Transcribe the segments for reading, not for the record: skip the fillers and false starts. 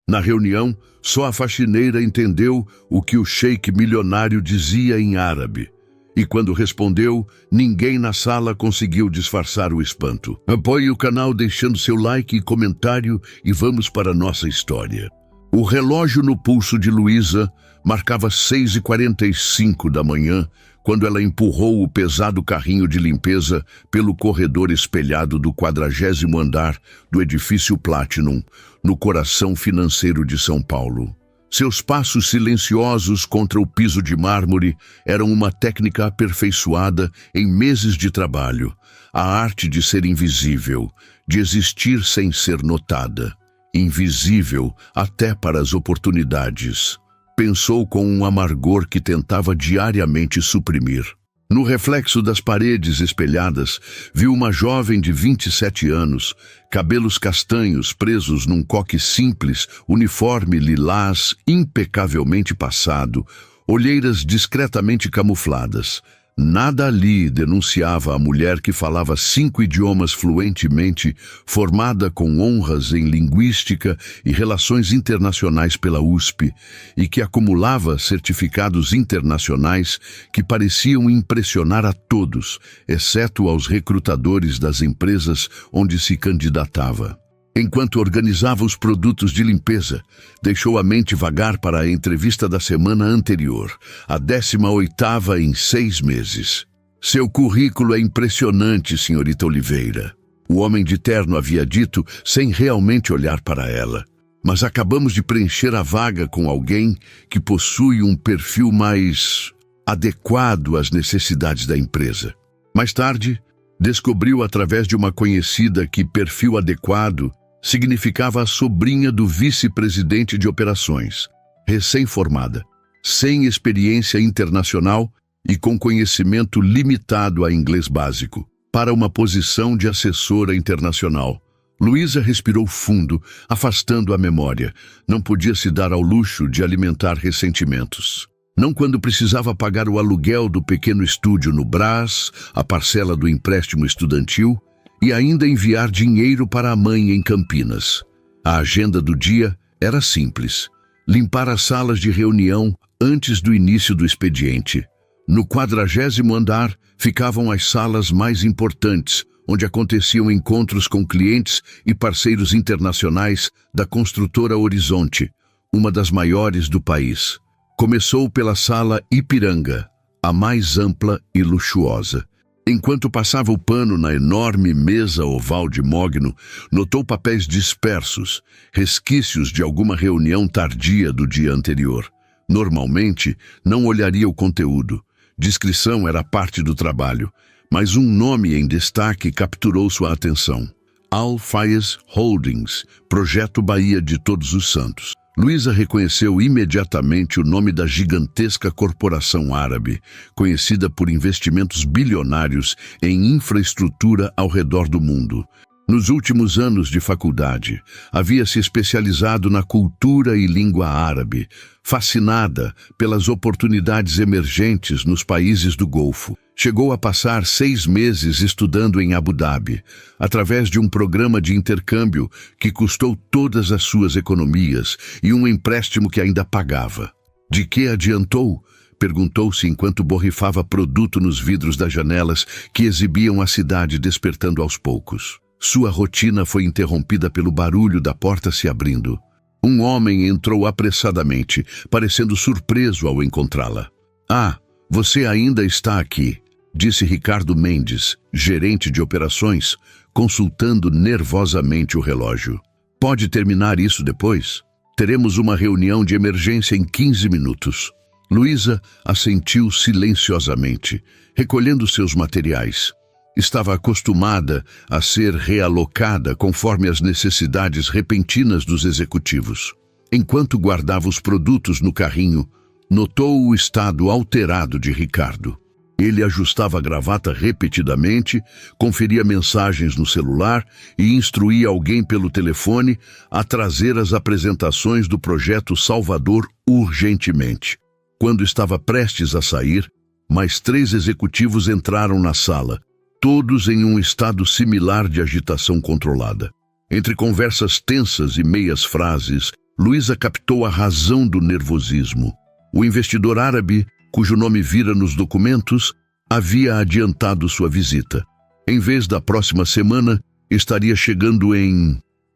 Na reunião, só a faxineira entendeu o que o sheik milionário dizia em árabe. E quando respondeu, ninguém na sala conseguiu disfarçar o espanto. Apoie o canal deixando seu like e comentário e vamos para a nossa história. O relógio no pulso de Luísa marcava 6h45 da manhã, quando ela empurrou o pesado carrinho de limpeza pelo corredor espelhado do 40º andar do edifício Platinum, no coração financeiro de São Paulo. Seus passos silenciosos contra o piso de mármore eram uma técnica aperfeiçoada em meses de trabalho, a arte de ser invisível, de existir sem ser notada. Invisível até para as oportunidades. Pensou com um amargor que tentava diariamente suprimir. No reflexo das paredes espelhadas, viu uma jovem de 27 anos, cabelos castanhos presos num coque simples, uniforme lilás impecavelmente passado, olheiras discretamente camufladas. Nada ali denunciava a mulher que falava 5 idiomas fluentemente, formada com honras em linguística e relações internacionais pela USP, e que acumulava certificados internacionais que pareciam impressionar a todos, exceto aos recrutadores das empresas onde se candidatava. Enquanto organizava os produtos de limpeza, deixou a mente vagar para a entrevista da semana anterior, a 18ª em 6 meses. Seu currículo é impressionante, senhorita Oliveira. O homem de terno havia dito sem realmente olhar para ela. Mas acabamos de preencher a vaga com alguém que possui um perfil mais adequado às necessidades da empresa. Mais tarde, descobriu através de uma conhecida que perfil adequado significava a sobrinha do vice-presidente de operações, recém-formada, sem experiência internacional e com conhecimento limitado a inglês básico, para uma posição de assessora internacional. Luísa respirou fundo, afastando a memória. Não podia se dar ao luxo de alimentar ressentimentos. Não quando precisava pagar o aluguel do pequeno estúdio no Brás, a parcela do empréstimo estudantil, e ainda enviar dinheiro para a mãe em Campinas. A agenda do dia era simples: limpar as salas de reunião antes do início do expediente. No 40º andar ficavam as salas mais importantes, onde aconteciam encontros com clientes e parceiros internacionais da construtora Horizonte, uma das maiores do país. Começou pela sala Ipiranga, a mais ampla e luxuosa. Enquanto passava o pano na enorme mesa oval de mogno, notou papéis dispersos, resquícios de alguma reunião tardia do dia anterior. Normalmente, não olharia o conteúdo. Discrição era parte do trabalho, mas um nome em destaque capturou sua atenção. Al-Fayez Holdings, Projeto Bahia de Todos os Santos. Luísa reconheceu imediatamente o nome da gigantesca corporação árabe, conhecida por investimentos bilionários em infraestrutura ao redor do mundo. Nos últimos anos de faculdade, havia se especializado na cultura e língua árabe, fascinada pelas oportunidades emergentes nos países do Golfo. Chegou a passar 6 meses estudando em Abu Dhabi, através de um programa de intercâmbio que custou todas as suas economias e um empréstimo que ainda pagava. De que adiantou? Perguntou-se enquanto borrifava produto nos vidros das janelas que exibiam a cidade despertando aos poucos. Sua rotina foi interrompida pelo barulho da porta se abrindo. Um homem entrou apressadamente, parecendo surpreso ao encontrá-la. "Ah, você ainda está aqui", disse Ricardo Mendes, gerente de operações, consultando nervosamente o relógio. "Pode terminar isso depois? Teremos uma reunião de emergência em 15 minutos. Luísa assentiu silenciosamente, recolhendo seus materiais. Estava acostumada a ser realocada conforme as necessidades repentinas dos executivos. Enquanto guardava os produtos no carrinho, notou o estado alterado de Ricardo. Ele ajustava a gravata repetidamente, conferia mensagens no celular e instruía alguém pelo telefone a trazer as apresentações do projeto Salvador urgentemente. Quando estava prestes a sair, mais 3 executivos entraram na sala, todos em um estado similar de agitação controlada. Entre conversas tensas e meias frases, Luísa captou a razão do nervosismo. O investidor árabe, cujo nome vira nos documentos, havia adiantado sua visita. Em vez da próxima semana, estaria chegando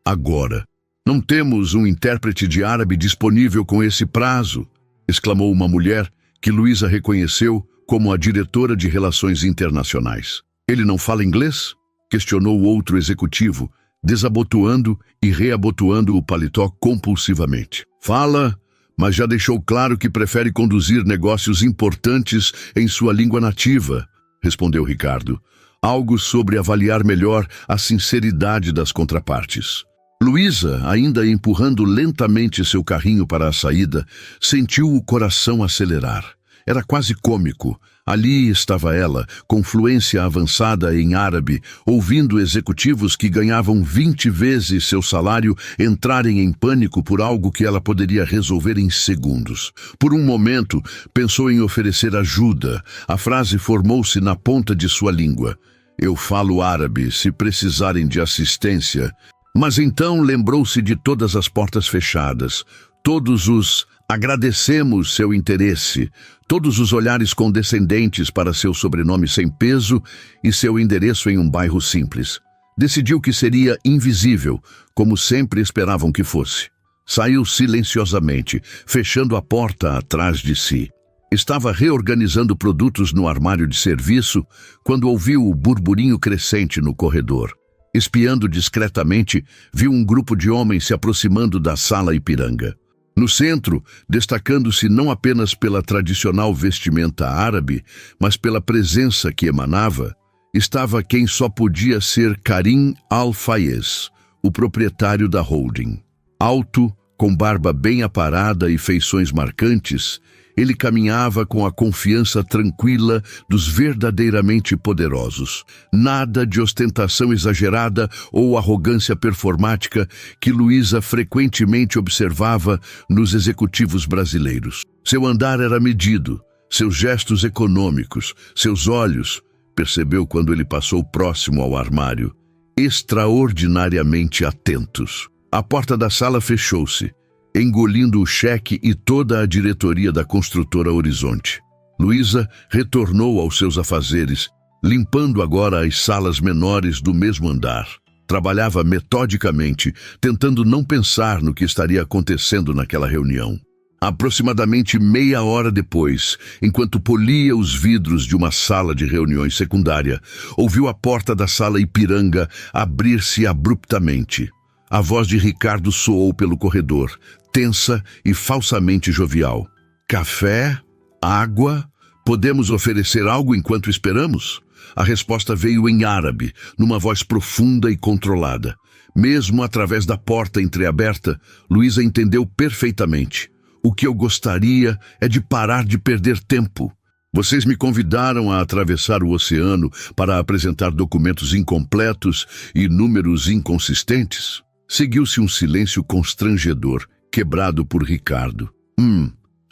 agora. "Não temos um intérprete de árabe disponível com esse prazo", exclamou uma mulher que Luísa reconheceu como a diretora de Relações Internacionais. "Ele não fala inglês?", questionou o outro executivo, desabotoando e reabotoando o paletó compulsivamente. "Fala, mas já deixou claro que prefere conduzir negócios importantes em sua língua nativa", respondeu Ricardo. Algo sobre avaliar melhor a sinceridade das contrapartes. Luísa, ainda empurrando lentamente seu carrinho para a saída, sentiu o coração acelerar. Era quase cômico. Ali estava ela, com fluência avançada em árabe, ouvindo executivos que ganhavam 20 vezes seu salário entrarem em pânico por algo que ela poderia resolver em segundos. Por um momento, pensou em oferecer ajuda. A frase formou-se na ponta de sua língua. "Eu falo árabe, se precisarem de assistência." Mas então lembrou-se de todas as portas fechadas, todos os "agradecemos seu interesse", todos os olhares condescendentes para seu sobrenome sem peso e seu endereço em um bairro simples. Decidiu que seria invisível, como sempre esperavam que fosse. Saiu silenciosamente, fechando a porta atrás de si. Estava reorganizando produtos no armário de serviço quando ouviu o burburinho crescente no corredor. Espiando discretamente, viu um grupo de homens se aproximando da Sala Ipiranga. No centro, destacando-se não apenas pela tradicional vestimenta árabe, mas pela presença que emanava, estava quem só podia ser Karim Al-Fayez, o proprietário da holding. Alto, com barba bem aparada e feições marcantes, ele caminhava com a confiança tranquila dos verdadeiramente poderosos. Nada de ostentação exagerada ou arrogância performática que Luísa frequentemente observava nos executivos brasileiros. Seu andar era medido, seus gestos econômicos, seus olhos, percebeu quando ele passou próximo ao armário, extraordinariamente atentos. A porta da sala fechou-se, engolindo o cheque e toda a diretoria da construtora Horizonte. Luísa retornou aos seus afazeres, limpando agora as salas menores do mesmo andar. Trabalhava metodicamente, tentando não pensar no que estaria acontecendo naquela reunião. Aproximadamente meia hora depois, enquanto polia os vidros de uma sala de reuniões secundária, ouviu a porta da Sala Ipiranga abrir-se abruptamente. A voz de Ricardo soou pelo corredor, tensa e falsamente jovial. "Café? Água? Podemos oferecer algo enquanto esperamos?" A resposta veio em árabe, numa voz profunda e controlada. Mesmo através da porta entreaberta, Luísa entendeu perfeitamente. "O que eu gostaria é de parar de perder tempo. Vocês me convidaram a atravessar o oceano para apresentar documentos incompletos e números inconsistentes?" Seguiu-se um silêncio constrangedor, quebrado por Ricardo.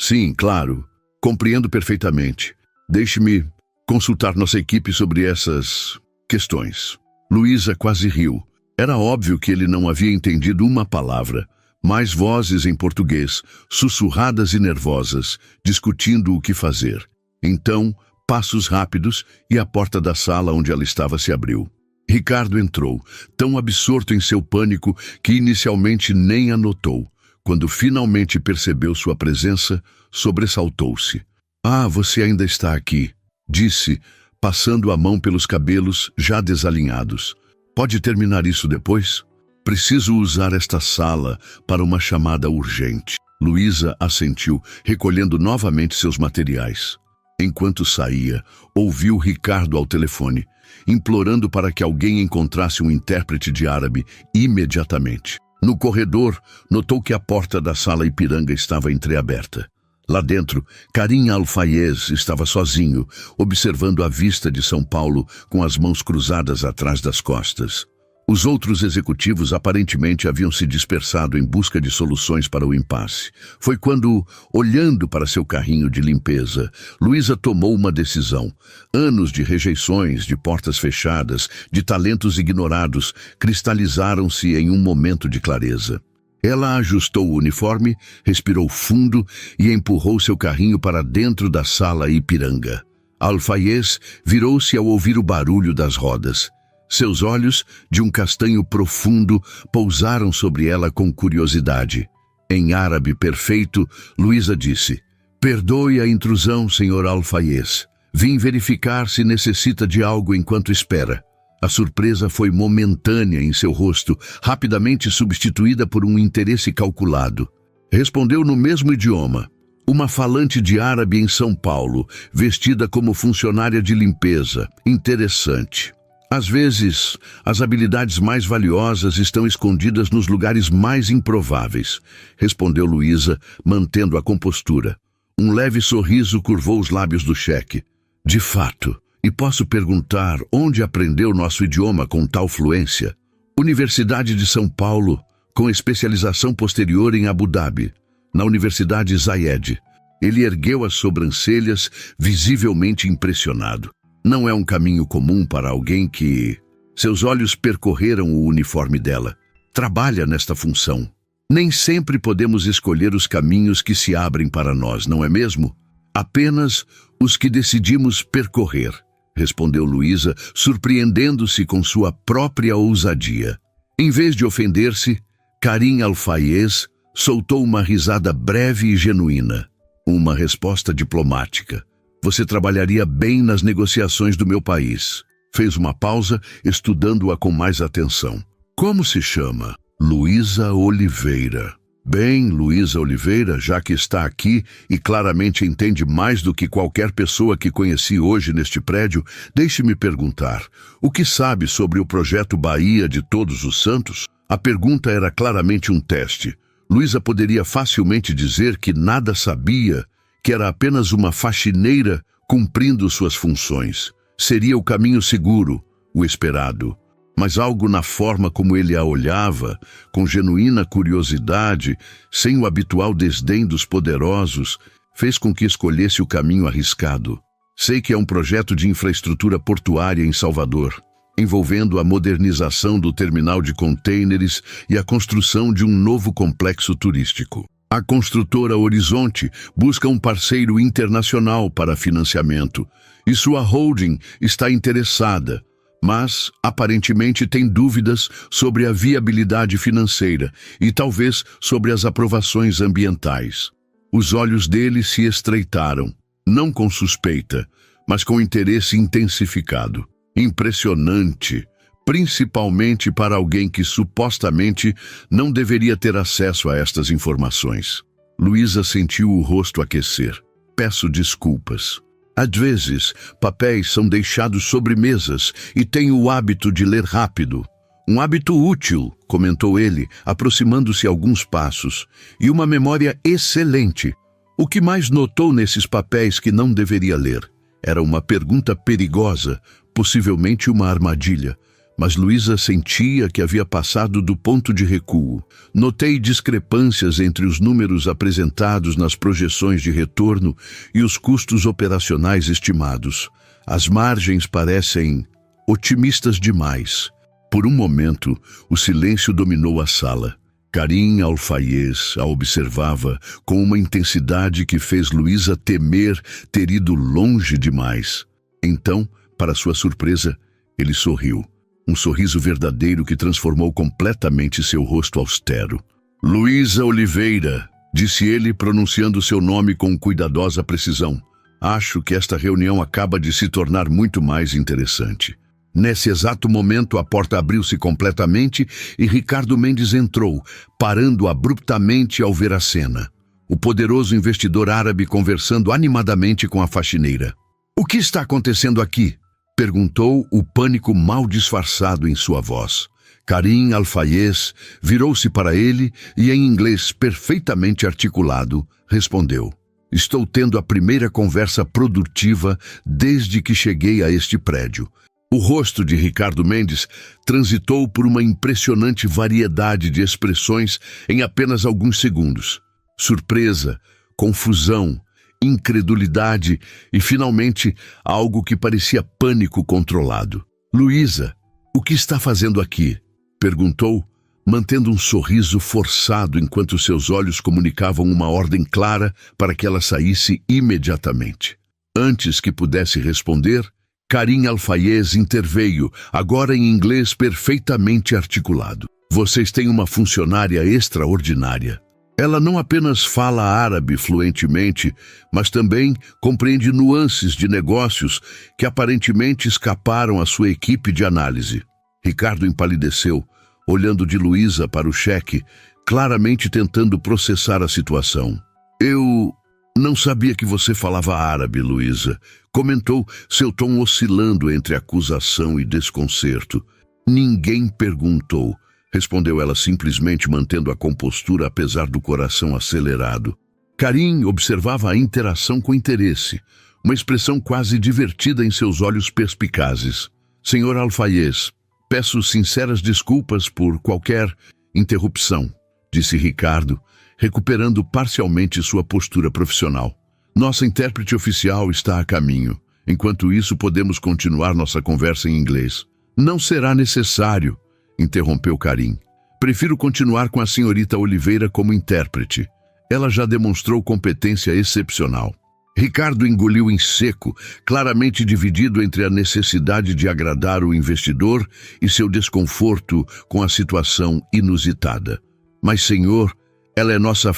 Sim, claro. Compreendo perfeitamente. Deixe-me consultar nossa equipe sobre essas questões." Luísa quase riu. Era óbvio que ele não havia entendido uma palavra. Mais vozes em português, sussurradas e nervosas, discutindo o que fazer. Então, passos rápidos e a porta da sala onde ela estava se abriu. Ricardo entrou, tão absorto em seu pânico que inicialmente nem a notou. Quando finalmente percebeu sua presença, sobressaltou-se. "Ah, você ainda está aqui", disse, passando a mão pelos cabelos já desalinhados. "Pode terminar isso depois? Preciso usar esta sala para uma chamada urgente." Luísa assentiu, recolhendo novamente seus materiais. Enquanto saía, ouviu Ricardo ao telefone, implorando para que alguém encontrasse um intérprete de árabe imediatamente. No corredor, notou que a porta da Sala Ipiranga estava entreaberta. Lá dentro, Karim Al-Fayez estava sozinho, observando a vista de São Paulo com as mãos cruzadas atrás das costas. Os outros executivos aparentemente haviam se dispersado em busca de soluções para o impasse. Foi quando, olhando para seu carrinho de limpeza, Luísa tomou uma decisão. Anos de rejeições, de portas fechadas, de talentos ignorados, cristalizaram-se em um momento de clareza. Ela ajustou o uniforme, respirou fundo e empurrou seu carrinho para dentro da sala Ipiranga. Alfaiez virou-se ao ouvir o barulho das rodas. Seus olhos, de um castanho profundo, pousaram sobre ela com curiosidade. Em árabe perfeito, Luísa disse: "Perdoe a intrusão, senhor Alfaiez. Vim verificar se necessita de algo enquanto espera." A surpresa foi momentânea em seu rosto, rapidamente substituída por um interesse calculado. Respondeu no mesmo idioma. Uma falante de árabe em São Paulo, vestida como funcionária de limpeza. Interessante. Às vezes, as habilidades mais valiosas estão escondidas nos lugares mais improváveis, respondeu Luísa, mantendo a compostura. Um leve sorriso curvou os lábios do cheque. De fato, e posso perguntar onde aprendeu nosso idioma com tal fluência? Universidade de São Paulo, com especialização posterior em Abu Dhabi, na Universidade Zayed. Ele ergueu as sobrancelhas, visivelmente impressionado. Não é um caminho comum para alguém que... Seus olhos percorreram o uniforme dela. Trabalha nesta função. Nem sempre podemos escolher os caminhos que se abrem para nós, não é mesmo? Apenas os que decidimos percorrer, respondeu Luísa, surpreendendo-se com sua própria ousadia. Em vez de ofender-se, Karim Alfaiez soltou uma risada breve e genuína. Uma resposta diplomática. Você trabalharia bem nas negociações do meu país. Fez uma pausa, estudando-a com mais atenção. Como se chama? Luísa Oliveira. Bem, Luísa Oliveira, já que está aqui e claramente entende mais do que qualquer pessoa que conheci hoje neste prédio, deixe-me perguntar, o que sabe sobre o projeto Bahia de Todos os Santos? A pergunta era claramente um teste. Luísa poderia facilmente dizer que nada sabia, que era apenas uma faxineira cumprindo suas funções. Seria o caminho seguro, o esperado. Mas algo na forma como ele a olhava, com genuína curiosidade, sem o habitual desdém dos poderosos, fez com que escolhesse o caminho arriscado. Sei que é um projeto de infraestrutura portuária em Salvador, envolvendo a modernização do terminal de contêineres e a construção de um novo complexo turístico. A construtora Horizonte busca um parceiro internacional para financiamento e sua holding está interessada, mas aparentemente tem dúvidas sobre a viabilidade financeira e talvez sobre as aprovações ambientais. Os olhos dele se estreitaram, não com suspeita, mas com interesse intensificado. Impressionante, principalmente para alguém que supostamente não deveria ter acesso a estas informações. Luísa sentiu o rosto aquecer. Peço desculpas. Às vezes, papéis são deixados sobre mesas e tenho o hábito de ler rápido. Um hábito útil, comentou ele, aproximando-se alguns passos, e uma memória excelente. O que mais notou nesses papéis que não deveria ler? Era uma pergunta perigosa, possivelmente uma armadilha. Mas Luísa sentia que havia passado do ponto de recuo. Notei discrepâncias entre os números apresentados nas projeções de retorno e os custos operacionais estimados. As margens parecem otimistas demais. Por um momento, o silêncio dominou a sala. Karim Alfaiez a observava com uma intensidade que fez Luísa temer ter ido longe demais. Então, para sua surpresa, ele sorriu. Um sorriso verdadeiro que transformou completamente seu rosto austero. Luísa Oliveira, disse ele, pronunciando seu nome com cuidadosa precisão. Acho que esta reunião acaba de se tornar muito mais interessante. Nesse exato momento, a porta abriu-se completamente e Ricardo Mendes entrou, parando abruptamente ao ver a cena. O poderoso investidor árabe conversando animadamente com a faxineira. O que está acontecendo aqui? Perguntou, o pânico mal disfarçado em sua voz. Karim Alfaiez virou-se para ele e, em inglês perfeitamente articulado, respondeu: Estou tendo a primeira conversa produtiva desde que cheguei a este prédio. O rosto de Ricardo Mendes transitou por uma impressionante variedade de expressões em apenas alguns segundos. Surpresa, confusão, incredulidade e, finalmente, algo que parecia pânico controlado. Luísa, o que está fazendo aqui? Perguntou, mantendo um sorriso forçado enquanto seus olhos comunicavam uma ordem clara para que ela saísse imediatamente. Antes que pudesse responder, Karim Al-Fayez interveio, agora em inglês perfeitamente articulado. Vocês têm uma funcionária extraordinária. Ela não apenas fala árabe fluentemente, mas também compreende nuances de negócios que aparentemente escaparam à sua equipe de análise. Ricardo empalideceu, olhando de Luísa para o cheque, claramente tentando processar a situação. Eu não sabia que você falava árabe, Luísa, comentou, seu tom oscilando entre acusação e desconcerto. Ninguém perguntou, respondeu ela simplesmente mantendo a compostura apesar do coração acelerado. Karim observava a interação com interesse, uma expressão quase divertida em seus olhos perspicazes. Senhor Al-Fayez, peço sinceras desculpas por qualquer interrupção, disse Ricardo, recuperando parcialmente sua postura profissional. Nossa intérprete oficial está a caminho. Enquanto isso, podemos continuar nossa conversa em inglês. Não será necessário, interrompeu Karim. Prefiro continuar com a senhorita Oliveira como intérprete. Ela já demonstrou competência excepcional. Ricardo engoliu em seco, claramente dividido entre a necessidade de agradar o investidor e seu desconforto com a situação inusitada. Mas, senhor, ela é nossa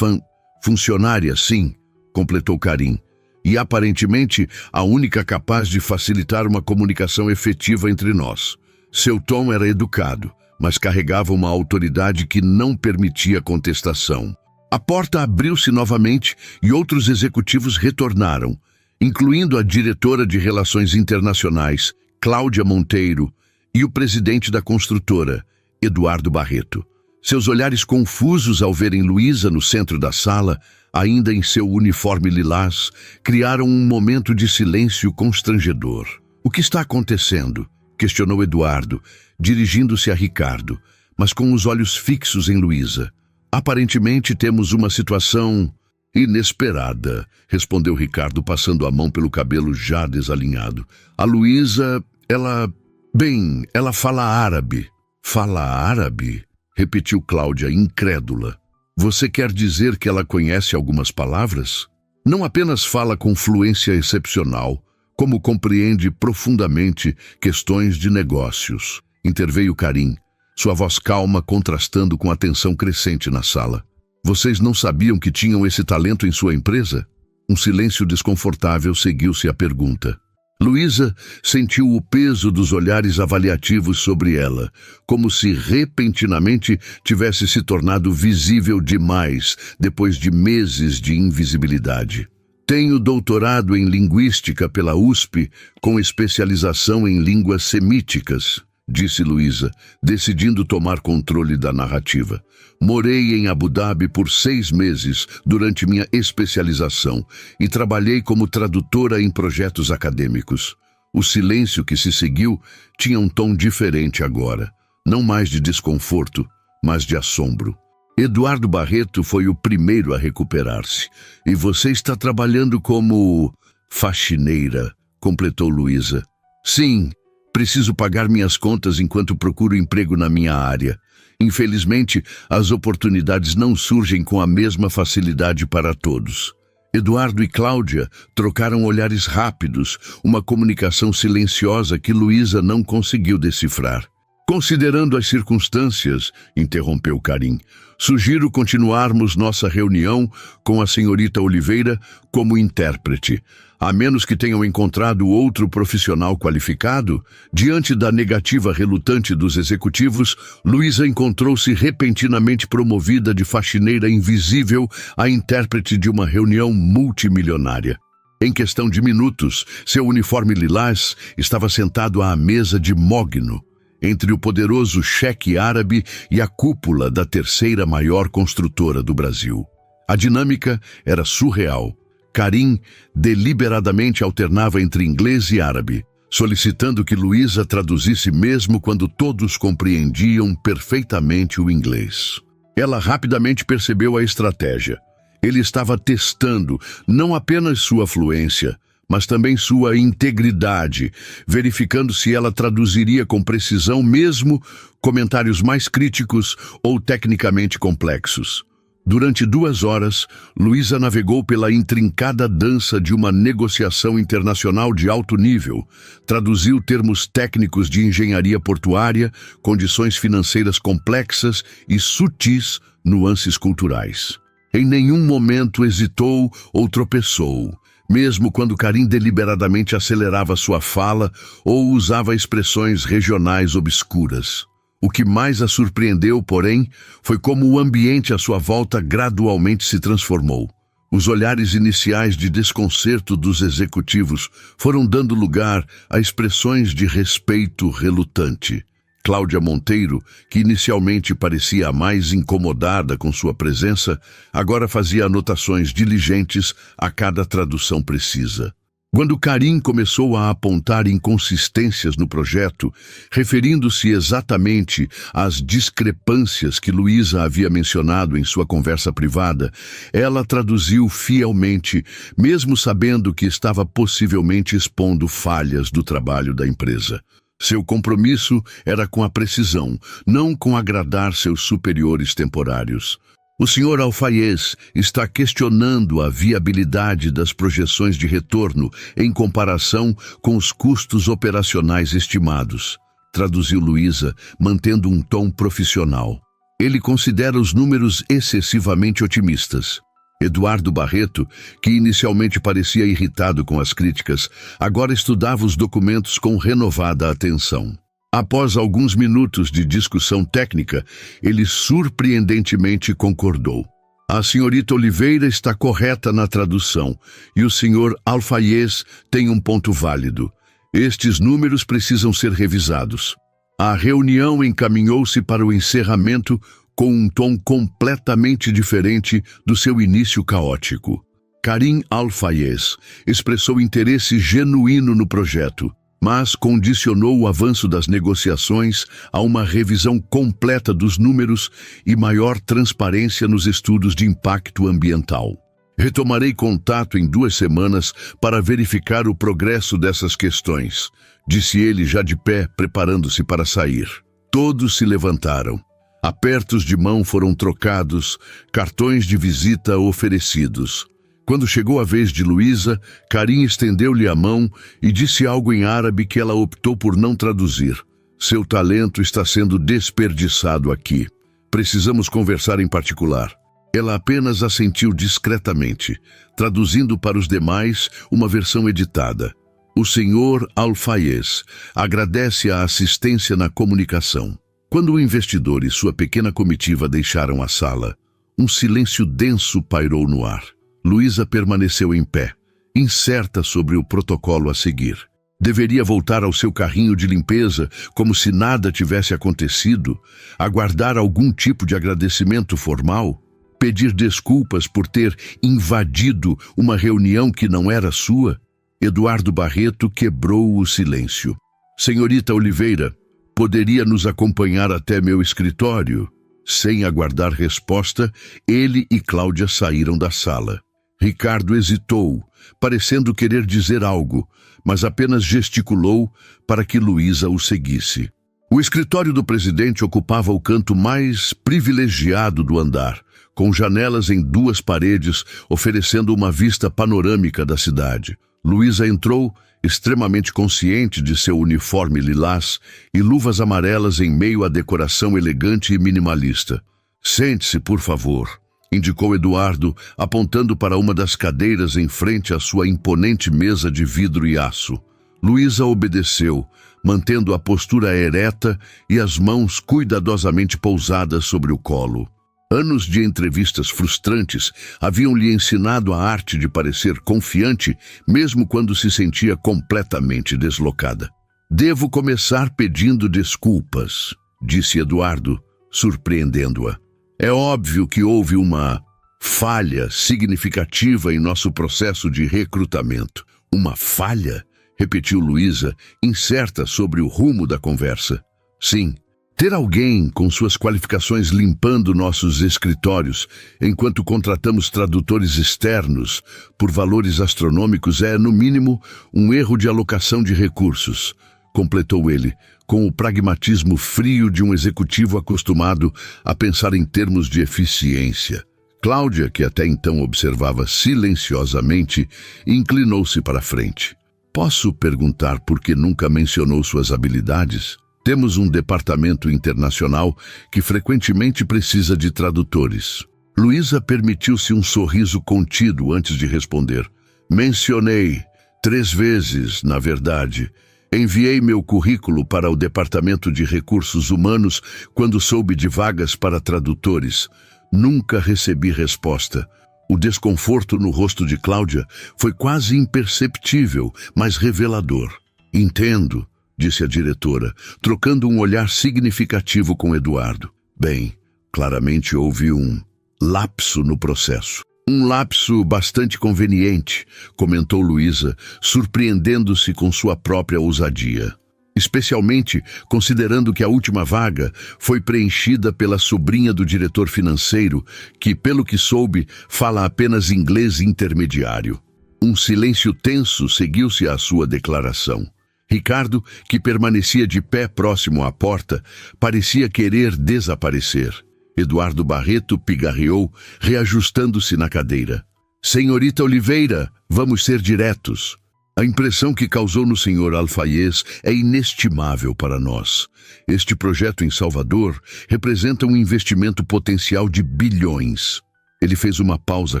funcionária, sim, completou Karim, e aparentemente a única capaz de facilitar uma comunicação efetiva entre nós. Seu tom era educado, mas carregava uma autoridade que não permitia contestação. A porta abriu-se novamente e outros executivos retornaram, incluindo a diretora de Relações Internacionais, Cláudia Monteiro, e o presidente da construtora, Eduardo Barreto. Seus olhares confusos ao verem Luísa no centro da sala, ainda em seu uniforme lilás, criaram um momento de silêncio constrangedor. O que está acontecendo? Questionou Eduardo, dirigindo-se a Ricardo, mas com os olhos fixos em Luísa. Aparentemente temos uma situação inesperada, respondeu Ricardo, passando a mão pelo cabelo já desalinhado. A Luísa, ela fala árabe. Fala árabe? Repetiu Cláudia, incrédula. Você quer dizer que ela conhece algumas palavras? Não apenas fala com fluência excepcional, como compreende profundamente questões de negócios. Interveio Karim, sua voz calma contrastando com a tensão crescente na sala. Vocês não sabiam que tinham esse talento em sua empresa? Um silêncio desconfortável seguiu-se à pergunta. Luísa sentiu o peso dos olhares avaliativos sobre ela, como se repentinamente tivesse se tornado visível demais depois de meses de invisibilidade. Tenho doutorado em Linguística pela USP, com especialização em línguas semíticas, disse Luísa, decidindo tomar controle da narrativa. Morei em Abu Dhabi por 6 meses durante minha especialização e trabalhei como tradutora em projetos acadêmicos. O silêncio que se seguiu tinha um tom diferente agora, não mais de desconforto, mas de assombro. Eduardo Barreto foi o primeiro a recuperar-se. E você está trabalhando como faxineira, completou Luísa. Sim. Preciso pagar minhas contas enquanto procuro emprego na minha área. Infelizmente, as oportunidades não surgem com a mesma facilidade para todos. Eduardo e Cláudia trocaram olhares rápidos, uma comunicação silenciosa que Luísa não conseguiu decifrar. Considerando as circunstâncias, interrompeu Karim, sugiro continuarmos nossa reunião com a senhorita Oliveira como intérprete. A menos que tenham encontrado outro profissional qualificado, diante da negativa relutante dos executivos, Luísa encontrou-se repentinamente promovida de faxineira invisível a intérprete de uma reunião multimilionária. Em questão de minutos, seu uniforme lilás estava sentado à mesa de mogno, entre o poderoso cheque árabe e a cúpula da terceira maior construtora do Brasil. A dinâmica era surreal. Karim deliberadamente alternava entre inglês e árabe, solicitando que Luísa traduzisse mesmo quando todos compreendiam perfeitamente o inglês. Ela rapidamente percebeu a estratégia. Ele estava testando não apenas sua fluência, mas também sua integridade, verificando se ela traduziria com precisão mesmo comentários mais críticos ou tecnicamente complexos. Durante 2 horas, Luísa navegou pela intrincada dança de uma negociação internacional de alto nível, traduziu termos técnicos de engenharia portuária, condições financeiras complexas e sutis nuances culturais. Em nenhum momento hesitou ou tropeçou, mesmo quando Karim deliberadamente acelerava sua fala ou usava expressões regionais obscuras. O que mais a surpreendeu, porém, foi como o ambiente à sua volta gradualmente se transformou. Os olhares iniciais de desconcerto dos executivos foram dando lugar a expressões de respeito relutante. Cláudia Monteiro, que inicialmente parecia a mais incomodada com sua presença, agora fazia anotações diligentes a cada tradução precisa. Quando Karim começou a apontar inconsistências no projeto, referindo-se exatamente às discrepâncias que Luísa havia mencionado em sua conversa privada, ela traduziu fielmente, mesmo sabendo que estava possivelmente expondo falhas do trabalho da empresa. Seu compromisso era com a precisão, não com agradar seus superiores temporários. O Sr. Alfaiez está questionando a viabilidade das projeções de retorno em comparação com os custos operacionais estimados, traduziu Luísa, mantendo um tom profissional. Ele considera os números excessivamente otimistas. Eduardo Barreto, que inicialmente parecia irritado com as críticas, agora estudava os documentos com renovada atenção. Após alguns minutos de discussão técnica, ele surpreendentemente concordou. A senhorita Oliveira está correta na tradução e o senhor Alfaiez tem um ponto válido. Estes números precisam ser revisados. A reunião encaminhou-se para o encerramento com um tom completamente diferente do seu início caótico. Karim Alfaiez expressou interesse genuíno no projeto, mas condicionou o avanço das negociações a uma revisão completa dos números e maior transparência nos estudos de impacto ambiental. Retomarei contato em 2 semanas para verificar o progresso dessas questões, disse ele já de pé, preparando-se para sair. Todos se levantaram. Apertos de mão foram trocados, cartões de visita oferecidos. Quando chegou a vez de Luísa, Karim estendeu-lhe a mão e disse algo em árabe que ela optou por não traduzir. Seu talento está sendo desperdiçado aqui. Precisamos conversar em particular. Ela apenas assentiu discretamente, traduzindo para os demais uma versão editada. O senhor Alfaiez agradece a assistência na comunicação. Quando o investidor e sua pequena comitiva deixaram a sala, um silêncio denso pairou no ar. Luísa permaneceu em pé, incerta sobre o protocolo a seguir. Deveria voltar ao seu carrinho de limpeza como se nada tivesse acontecido, aguardar algum tipo de agradecimento formal, pedir desculpas por ter invadido uma reunião que não era sua? Eduardo Barreto quebrou o silêncio. Senhorita Oliveira, poderia nos acompanhar até meu escritório? Sem aguardar resposta, ele e Cláudia saíram da sala. Ricardo hesitou, parecendo querer dizer algo, mas apenas gesticulou para que Luísa o seguisse. O escritório do presidente ocupava o canto mais privilegiado do andar, com janelas em 2 paredes, oferecendo uma vista panorâmica da cidade. Luísa entrou, extremamente consciente de seu uniforme lilás e luvas amarelas em meio à decoração elegante e minimalista. Sente-se, por favor, indicou Eduardo, apontando para uma das cadeiras em frente à sua imponente mesa de vidro e aço. Luísa obedeceu, mantendo a postura ereta e as mãos cuidadosamente pousadas sobre o colo. Anos de entrevistas frustrantes haviam-lhe ensinado a arte de parecer confiante, mesmo quando se sentia completamente deslocada. Devo começar pedindo desculpas, disse Eduardo, surpreendendo-a. É óbvio que houve uma falha significativa em nosso processo de recrutamento. Uma falha? Repetiu Luísa, incerta sobre o rumo da conversa. Sim, Ter alguém com suas qualificações limpando nossos escritórios enquanto contratamos tradutores externos por valores astronômicos é, no mínimo, um erro de alocação de recursos, completou ele, com o pragmatismo frio de um executivo acostumado a pensar em termos de eficiência. Cláudia, que até então observava silenciosamente, inclinou-se para a frente. Posso perguntar por que nunca mencionou suas habilidades? Temos um departamento internacional que frequentemente precisa de tradutores. Luísa permitiu-se um sorriso contido antes de responder. Mencionei 3 vezes, na verdade. Enviei meu currículo para o Departamento de Recursos Humanos quando soube de vagas para tradutores. Nunca recebi resposta. O desconforto no rosto de Cláudia foi quase imperceptível, mas revelador. Entendo, disse a diretora, trocando um olhar significativo com Eduardo. Bem, claramente houve um lapso no processo. Um lapso bastante conveniente, comentou Luísa, surpreendendo-se com sua própria ousadia. Especialmente considerando que a última vaga foi preenchida pela sobrinha do diretor financeiro, que, pelo que soube, fala apenas inglês intermediário. Um silêncio tenso seguiu-se à sua declaração. Ricardo, que permanecia de pé próximo à porta, parecia querer desaparecer. Eduardo Barreto pigarreou, reajustando-se na cadeira. Senhorita Oliveira, vamos ser diretos. A impressão que causou no Sr. Alfaiez é inestimável para nós. Este projeto em Salvador representa um investimento potencial de bilhões. Ele fez uma pausa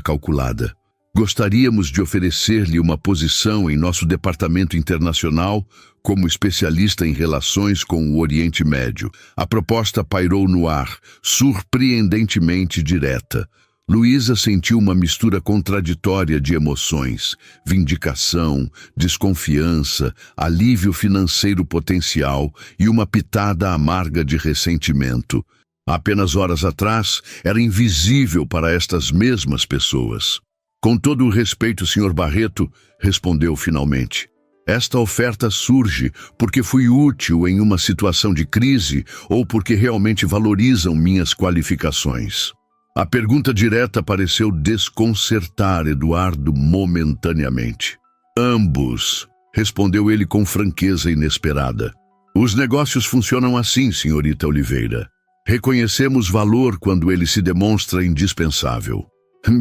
calculada. Gostaríamos de oferecer-lhe uma posição em nosso departamento internacional como especialista em relações com o Oriente Médio. A proposta pairou no ar, surpreendentemente direta. Luísa sentiu uma mistura contraditória de emoções: vindicação, desconfiança, alívio financeiro potencial e uma pitada amarga de ressentimento. Apenas horas atrás, era invisível para estas mesmas pessoas. Com todo o respeito, Sr. Barreto, respondeu finalmente. Esta oferta surge porque fui útil em uma situação de crise ou porque realmente valorizam minhas qualificações. A pergunta direta pareceu desconcertar Eduardo momentaneamente. Ambos, respondeu ele com franqueza inesperada. Os negócios funcionam assim, senhorita Oliveira. Reconhecemos valor quando ele se demonstra indispensável.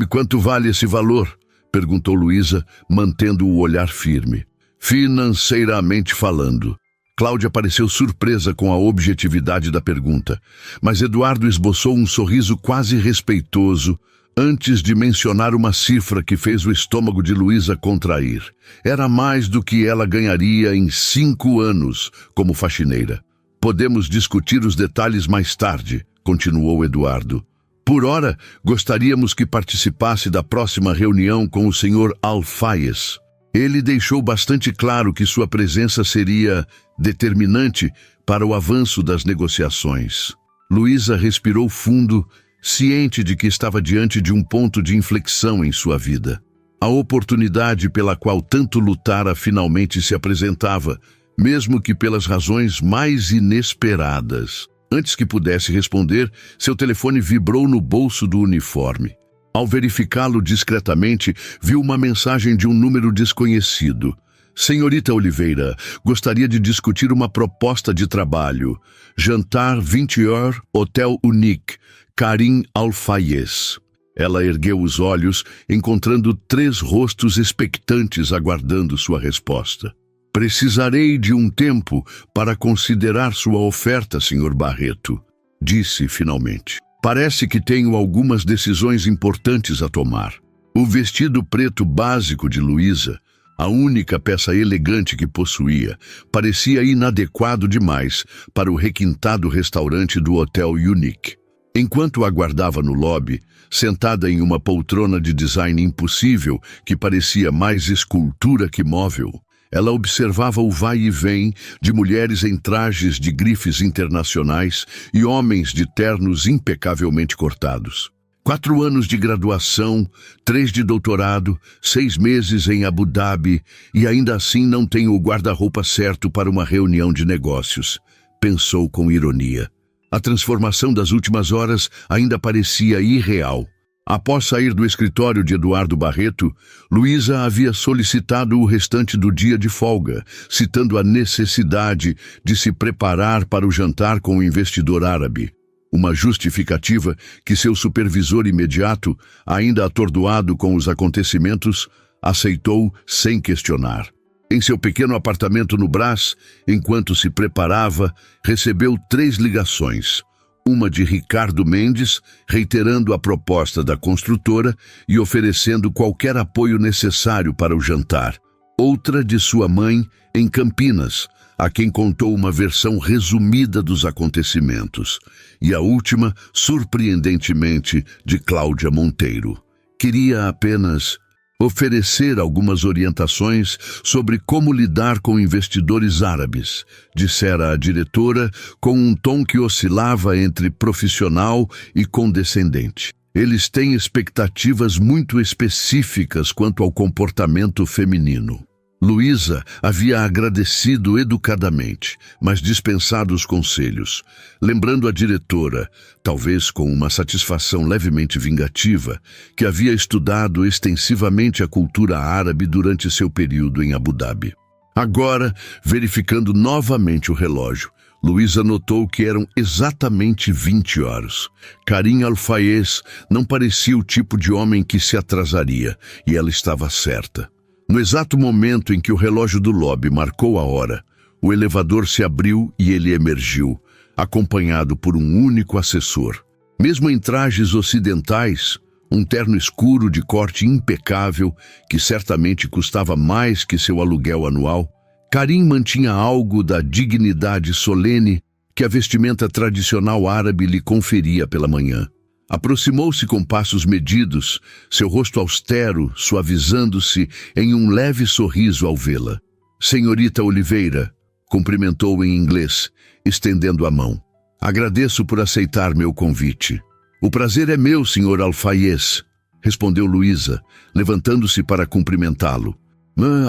Quanto vale esse valor? Perguntou Luísa, mantendo o olhar firme. Financeiramente falando. Cláudia pareceu surpresa com a objetividade da pergunta, mas Eduardo esboçou um sorriso quase respeitoso antes de mencionar uma cifra que fez o estômago de Luísa contrair. Era mais do que ela ganharia em 5 anos como faxineira. Podemos discutir os detalhes mais tarde, continuou Eduardo. Por ora, gostaríamos que participasse da próxima reunião com o Sr. Alfaiez. Ele deixou bastante claro que sua presença seria determinante para o avanço das negociações. Luísa respirou fundo, ciente de que estava diante de um ponto de inflexão em sua vida. A oportunidade pela qual tanto lutara finalmente se apresentava, mesmo que pelas razões mais inesperadas. Antes que pudesse responder, seu telefone vibrou no bolso do uniforme. Ao verificá-lo discretamente, viu uma mensagem de um número desconhecido. Senhorita Oliveira, gostaria de discutir uma proposta de trabalho. Jantar 20 horas, Hotel Unique, Karim Alfaiez. Ela ergueu os olhos, encontrando 3 rostos expectantes aguardando sua resposta. Precisarei de um tempo para considerar sua oferta, Sr. Barreto, disse finalmente. Parece que tenho algumas decisões importantes a tomar. O vestido preto básico de Luísa, a única peça elegante que possuía, parecia inadequado demais para o requintado restaurante do Hotel Unique. Enquanto aguardava no lobby, sentada em uma poltrona de design impossível que parecia mais escultura que móvel, ela observava o vai e vem de mulheres em trajes de grifes internacionais e homens de ternos impecavelmente cortados. 4 anos de graduação, 3 de doutorado, 6 meses em Abu Dhabi e ainda assim não tenho o guarda-roupa certo para uma reunião de negócios, pensou com ironia. A transformação das últimas horas ainda parecia irreal. Após sair do escritório de Eduardo Barreto, Luísa havia solicitado o restante do dia de folga, citando a necessidade de se preparar para o jantar com o investidor árabe. Uma justificativa que seu supervisor imediato, ainda atordoado com os acontecimentos, aceitou sem questionar. Em seu pequeno apartamento no Brás, enquanto se preparava, recebeu 3 ligações. Uma de Ricardo Mendes, reiterando a proposta da construtora e oferecendo qualquer apoio necessário para o jantar. Outra de sua mãe, em Campinas, a quem contou uma versão resumida dos acontecimentos. E a última, surpreendentemente, de Cláudia Monteiro. Queria apenas oferecer algumas orientações sobre como lidar com investidores árabes, dissera a diretora com um tom que oscilava entre profissional e condescendente. Eles têm expectativas muito específicas quanto ao comportamento feminino. Luísa havia agradecido educadamente, mas dispensado os conselhos, lembrando a diretora, talvez com uma satisfação levemente vingativa, que havia estudado extensivamente a cultura árabe durante seu período em Abu Dhabi. Agora, verificando novamente o relógio, Luísa notou que eram exatamente 20 horas. Karim Al-Fayez não parecia o tipo de homem que se atrasaria, e ela estava certa. No exato momento em que o relógio do lobby marcou a hora, o elevador se abriu e ele emergiu, acompanhado por um único assessor. Mesmo em trajes ocidentais, um terno escuro de corte impecável, que certamente custava mais que seu aluguel anual, Karim mantinha algo da dignidade solene que a vestimenta tradicional árabe lhe conferia pela manhã. Aproximou-se com passos medidos, seu rosto austero suavizando-se em um leve sorriso ao vê-la. "Senhorita Oliveira", cumprimentou em inglês, estendendo a mão. "Agradeço por aceitar meu convite." "O prazer é meu, Sr. Al-Fayez", respondeu Luísa, levantando-se para cumprimentá-lo.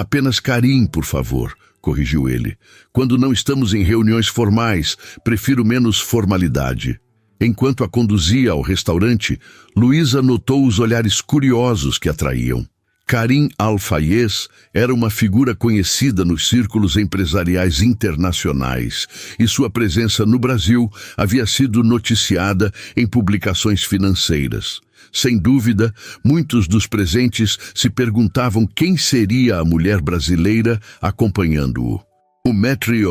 Apenas Karim, por favor", corrigiu ele. "Quando não estamos em reuniões formais, prefiro menos formalidade." Enquanto a conduzia ao restaurante, Luísa notou os olhares curiosos que atraíam. Karim Al-Fayez era uma figura conhecida nos círculos empresariais internacionais e sua presença no Brasil havia sido noticiada em publicações financeiras. Sem dúvida, muitos dos presentes se perguntavam quem seria a mulher brasileira acompanhando-o. O Maître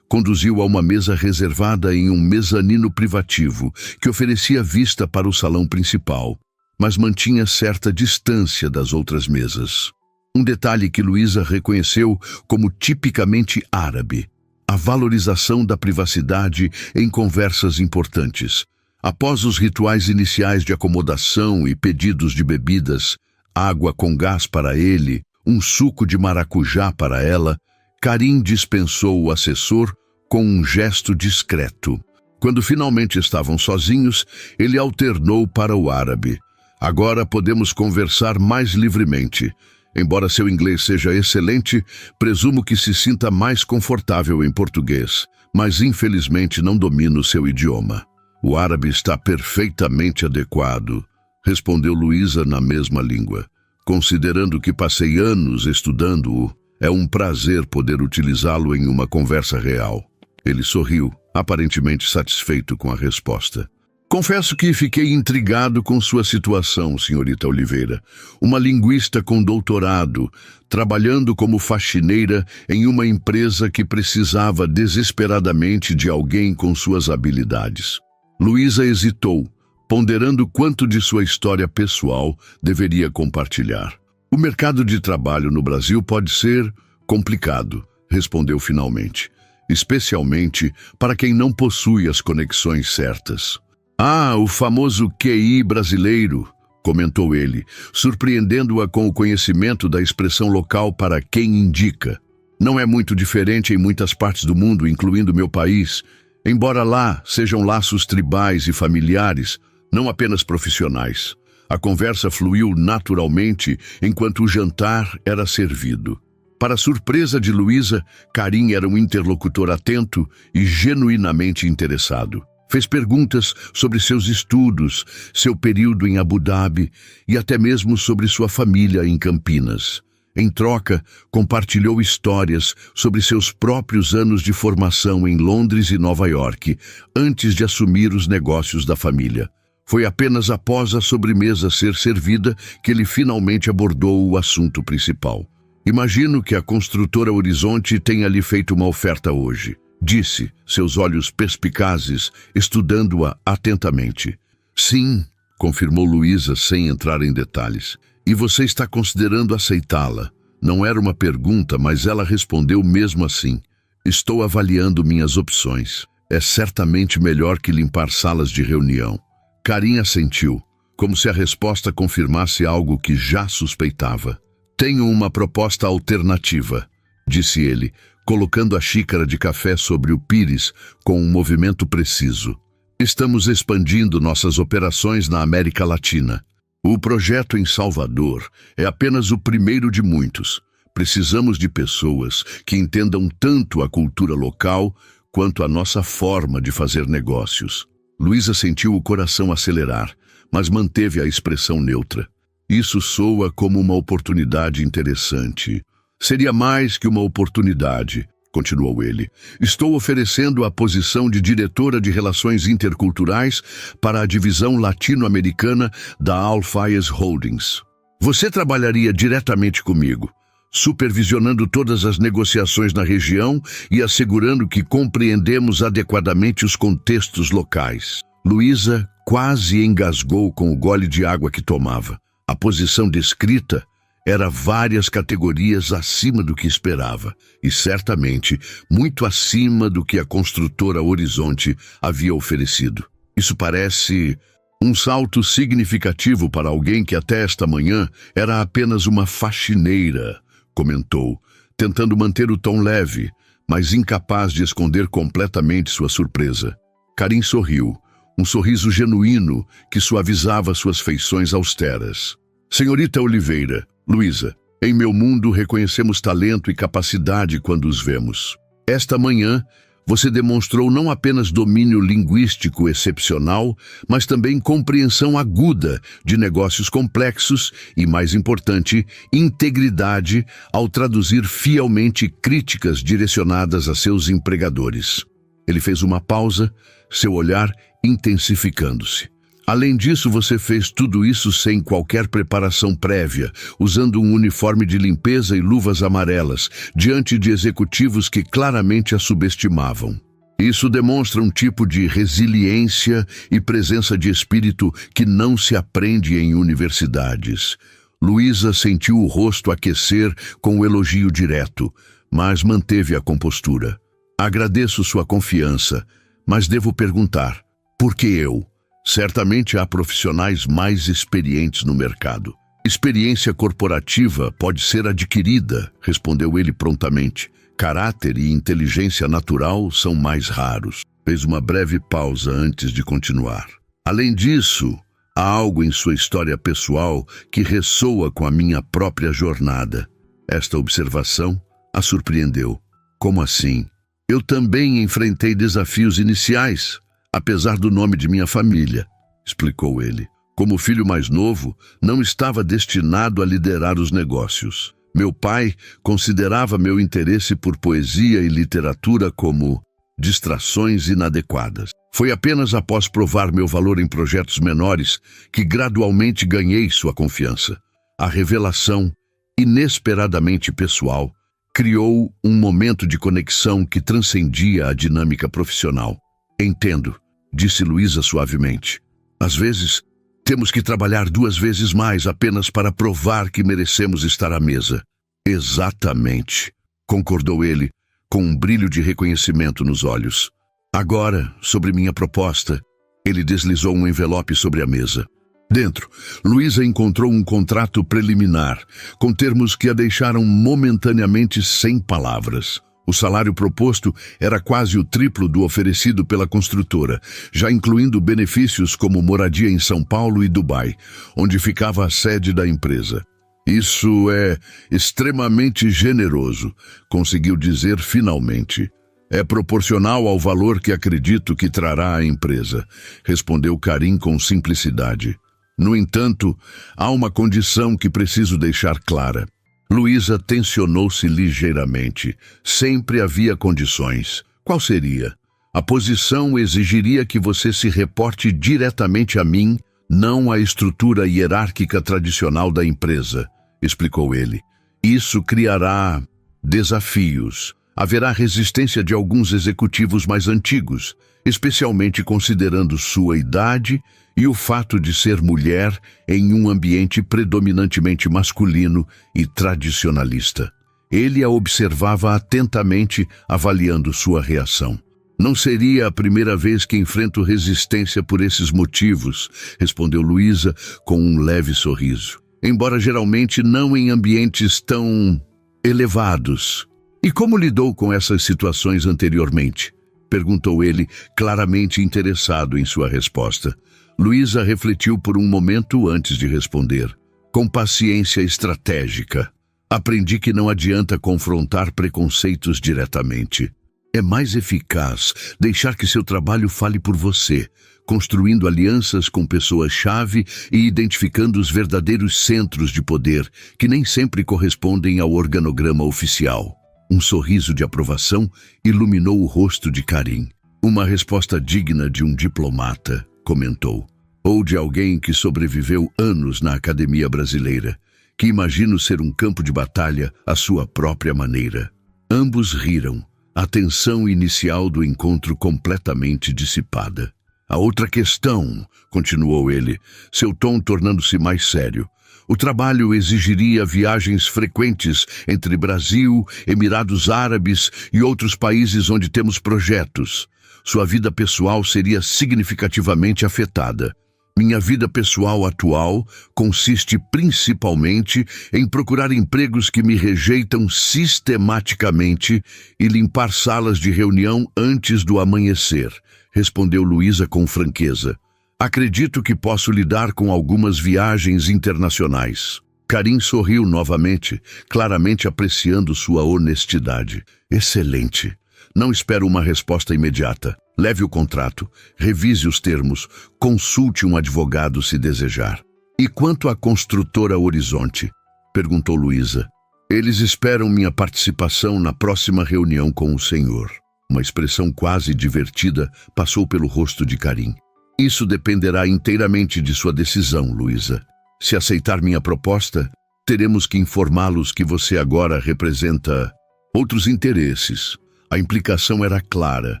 conduziu a uma mesa reservada em um mezanino privativo que oferecia vista para o salão principal, mas mantinha certa distância das outras mesas. Um detalhe que Luísa reconheceu como tipicamente árabe: a valorização da privacidade em conversas importantes. Após os rituais iniciais de acomodação e pedidos de bebidas, água com gás para ele, um suco de maracujá para ela, Karim dispensou o assessor com um gesto discreto. Quando finalmente estavam sozinhos, ele alternou para o árabe. "Agora podemos conversar mais livremente. Embora seu inglês seja excelente, presumo que se sinta mais confortável em português, mas infelizmente não domino seu idioma." "O árabe está perfeitamente adequado", respondeu Luísa na mesma língua. "Considerando que passei anos estudando-o, é um prazer poder utilizá-lo em uma conversa real." Ele sorriu, aparentemente satisfeito com a resposta. "Confesso que fiquei intrigado com sua situação, senhorita Oliveira. Uma linguista com doutorado, trabalhando como faxineira em uma empresa que precisava desesperadamente de alguém com suas habilidades." Luísa hesitou, ponderando quanto de sua história pessoal deveria compartilhar. "O mercado de trabalho no Brasil pode ser complicado", respondeu finalmente, "especialmente para quem não possui as conexões certas." "Ah, o famoso QI brasileiro", comentou ele, surpreendendo-a com o conhecimento da expressão local para quem indica. "Não é muito diferente em muitas partes do mundo, incluindo meu país, embora lá sejam laços tribais e familiares, não apenas profissionais." A conversa fluiu naturalmente enquanto o jantar era servido. Para surpresa de Luísa, Karim era um interlocutor atento e genuinamente interessado. Fez perguntas sobre seus estudos, seu período em Abu Dhabi e até mesmo sobre sua família em Campinas. Em troca, compartilhou histórias sobre seus próprios anos de formação em Londres e Nova York, antes de assumir os negócios da família. Foi apenas após a sobremesa ser servida que ele finalmente abordou o assunto principal. Imagino que a construtora Horizonte tenha lhe feito uma oferta hoje, disse, seus olhos perspicazes, estudando-a atentamente. Sim, confirmou Luísa sem entrar em detalhes. E você está considerando aceitá-la? Não era uma pergunta, mas ela respondeu mesmo assim. Estou avaliando minhas opções. É certamente melhor que limpar salas de reunião. Karim assentiu, como se a resposta confirmasse algo que já suspeitava. Tenho uma proposta alternativa, disse ele, colocando a xícara de café sobre o pires com um movimento preciso. Estamos expandindo nossas operações na América Latina. O projeto em Salvador é apenas o primeiro de muitos. Precisamos de pessoas que entendam tanto a cultura local quanto a nossa forma de fazer negócios. Luísa sentiu o coração acelerar, mas manteve a expressão neutra. Isso soa como uma oportunidade interessante. Seria mais que uma oportunidade, continuou ele. Estou oferecendo a posição de diretora de Relações Interculturais para a divisão latino-americana da Al-Fayez Holdings. Você trabalharia diretamente comigo, supervisionando todas as negociações na região e assegurando que compreendemos adequadamente os contextos locais. Luísa quase engasgou com o gole de água que tomava. A posição descrita era várias categorias acima do que esperava e, certamente, muito acima do que a construtora Horizonte havia oferecido. Isso parece um salto significativo para alguém que até esta manhã era apenas uma faxineira, comentou, tentando manter o tom leve, mas incapaz de esconder completamente sua surpresa. Karim sorriu, um sorriso genuíno que suavizava suas feições austeras. Senhorita Oliveira, Luísa, em meu mundo reconhecemos talento e capacidade quando os vemos. Esta manhã, você demonstrou não apenas domínio linguístico excepcional, mas também compreensão aguda de negócios complexos e, mais importante, integridade ao traduzir fielmente críticas direcionadas a seus empregadores. Ele fez uma pausa, seu olhar intensificando-se. Além disso, você fez tudo isso sem qualquer preparação prévia, usando um uniforme de limpeza e luvas amarelas, diante de executivos que claramente a subestimavam. Isso demonstra um tipo de resiliência e presença de espírito que não se aprende em universidades. Luísa sentiu o rosto aquecer com o elogio direto, mas manteve a compostura. Agradeço sua confiança, mas devo perguntar, por que eu? Certamente há profissionais mais experientes no mercado. Experiência corporativa pode ser adquirida, respondeu ele prontamente. Caráter e inteligência natural são mais raros. Fez uma breve pausa antes de continuar. Além disso, há algo em sua história pessoal que ressoa com a minha própria jornada. Esta observação a surpreendeu. Como assim? Eu também enfrentei desafios iniciais, apesar do nome de minha família, explicou ele. Como filho mais novo, não estava destinado a liderar os negócios. Meu pai considerava meu interesse por poesia e literatura como distrações inadequadas. Foi apenas após provar meu valor em projetos menores que gradualmente ganhei sua confiança. A revelação, inesperadamente pessoal, criou um momento de conexão que transcendia a dinâmica profissional. Entendo, disse Luísa suavemente. Às vezes, temos que trabalhar 2 vezes mais apenas para provar que merecemos estar à mesa. Exatamente, concordou ele, com um brilho de reconhecimento nos olhos. Agora, sobre minha proposta, ele deslizou um envelope sobre a mesa. Dentro, Luísa encontrou um contrato preliminar, com termos que a deixaram momentaneamente sem palavras. O salário proposto era quase o triplo do oferecido pela construtora, já incluindo benefícios como moradia em São Paulo e Dubai, onde ficava a sede da empresa. Isso é extremamente generoso, conseguiu dizer finalmente. É proporcional ao valor que acredito que trará à empresa, respondeu Karim com simplicidade. No entanto, há uma condição que preciso deixar clara. Luísa tensionou-se ligeiramente. Sempre havia condições. Qual seria? A posição exigiria que você se reporte diretamente a mim, não à estrutura hierárquica tradicional da empresa, explicou ele. Isso criará desafios. Haverá resistência de alguns executivos mais antigos, especialmente considerando sua idade e o fato de ser mulher em um ambiente predominantemente masculino e tradicionalista. Ele a observava atentamente, avaliando sua reação. Não seria a primeira vez que enfrento resistência por esses motivos, respondeu Luísa com um leve sorriso. Embora geralmente não em ambientes tão elevados. E como lidou com essas situações anteriormente? Perguntou ele, claramente interessado em sua resposta. Luísa refletiu por um momento antes de responder. Com paciência estratégica. Aprendi que não adianta confrontar preconceitos diretamente. É mais eficaz deixar que seu trabalho fale por você, construindo alianças com pessoas-chave e identificando os verdadeiros centros de poder que nem sempre correspondem ao organograma oficial. Um sorriso de aprovação iluminou o rosto de Karim. Uma resposta digna de um diplomata, comentou. Ou de alguém que sobreviveu anos na academia brasileira, que imagino ser um campo de batalha à sua própria maneira. Ambos riram, a tensão inicial do encontro completamente dissipada. A outra questão, continuou ele, seu tom tornando-se mais sério. O trabalho exigiria viagens frequentes entre Brasil, Emirados Árabes e outros países onde temos projetos. Sua vida pessoal seria significativamente afetada. Minha vida pessoal atual consiste principalmente em procurar empregos que me rejeitam sistematicamente e limpar salas de reunião antes do amanhecer, respondeu Luísa com franqueza. Acredito que posso lidar com algumas viagens internacionais. Karim sorriu novamente, claramente apreciando sua honestidade. Excelente. Não espero uma resposta imediata. Leve o contrato, revise os termos, consulte um advogado se desejar. E quanto à construtora Horizonte? Perguntou Luísa. Eles esperam minha participação na próxima reunião com o senhor. Uma expressão quase divertida passou pelo rosto de Karim. Isso dependerá inteiramente de sua decisão, Luísa. Se aceitar minha proposta, teremos que informá-los que você agora representa outros interesses. A implicação era clara,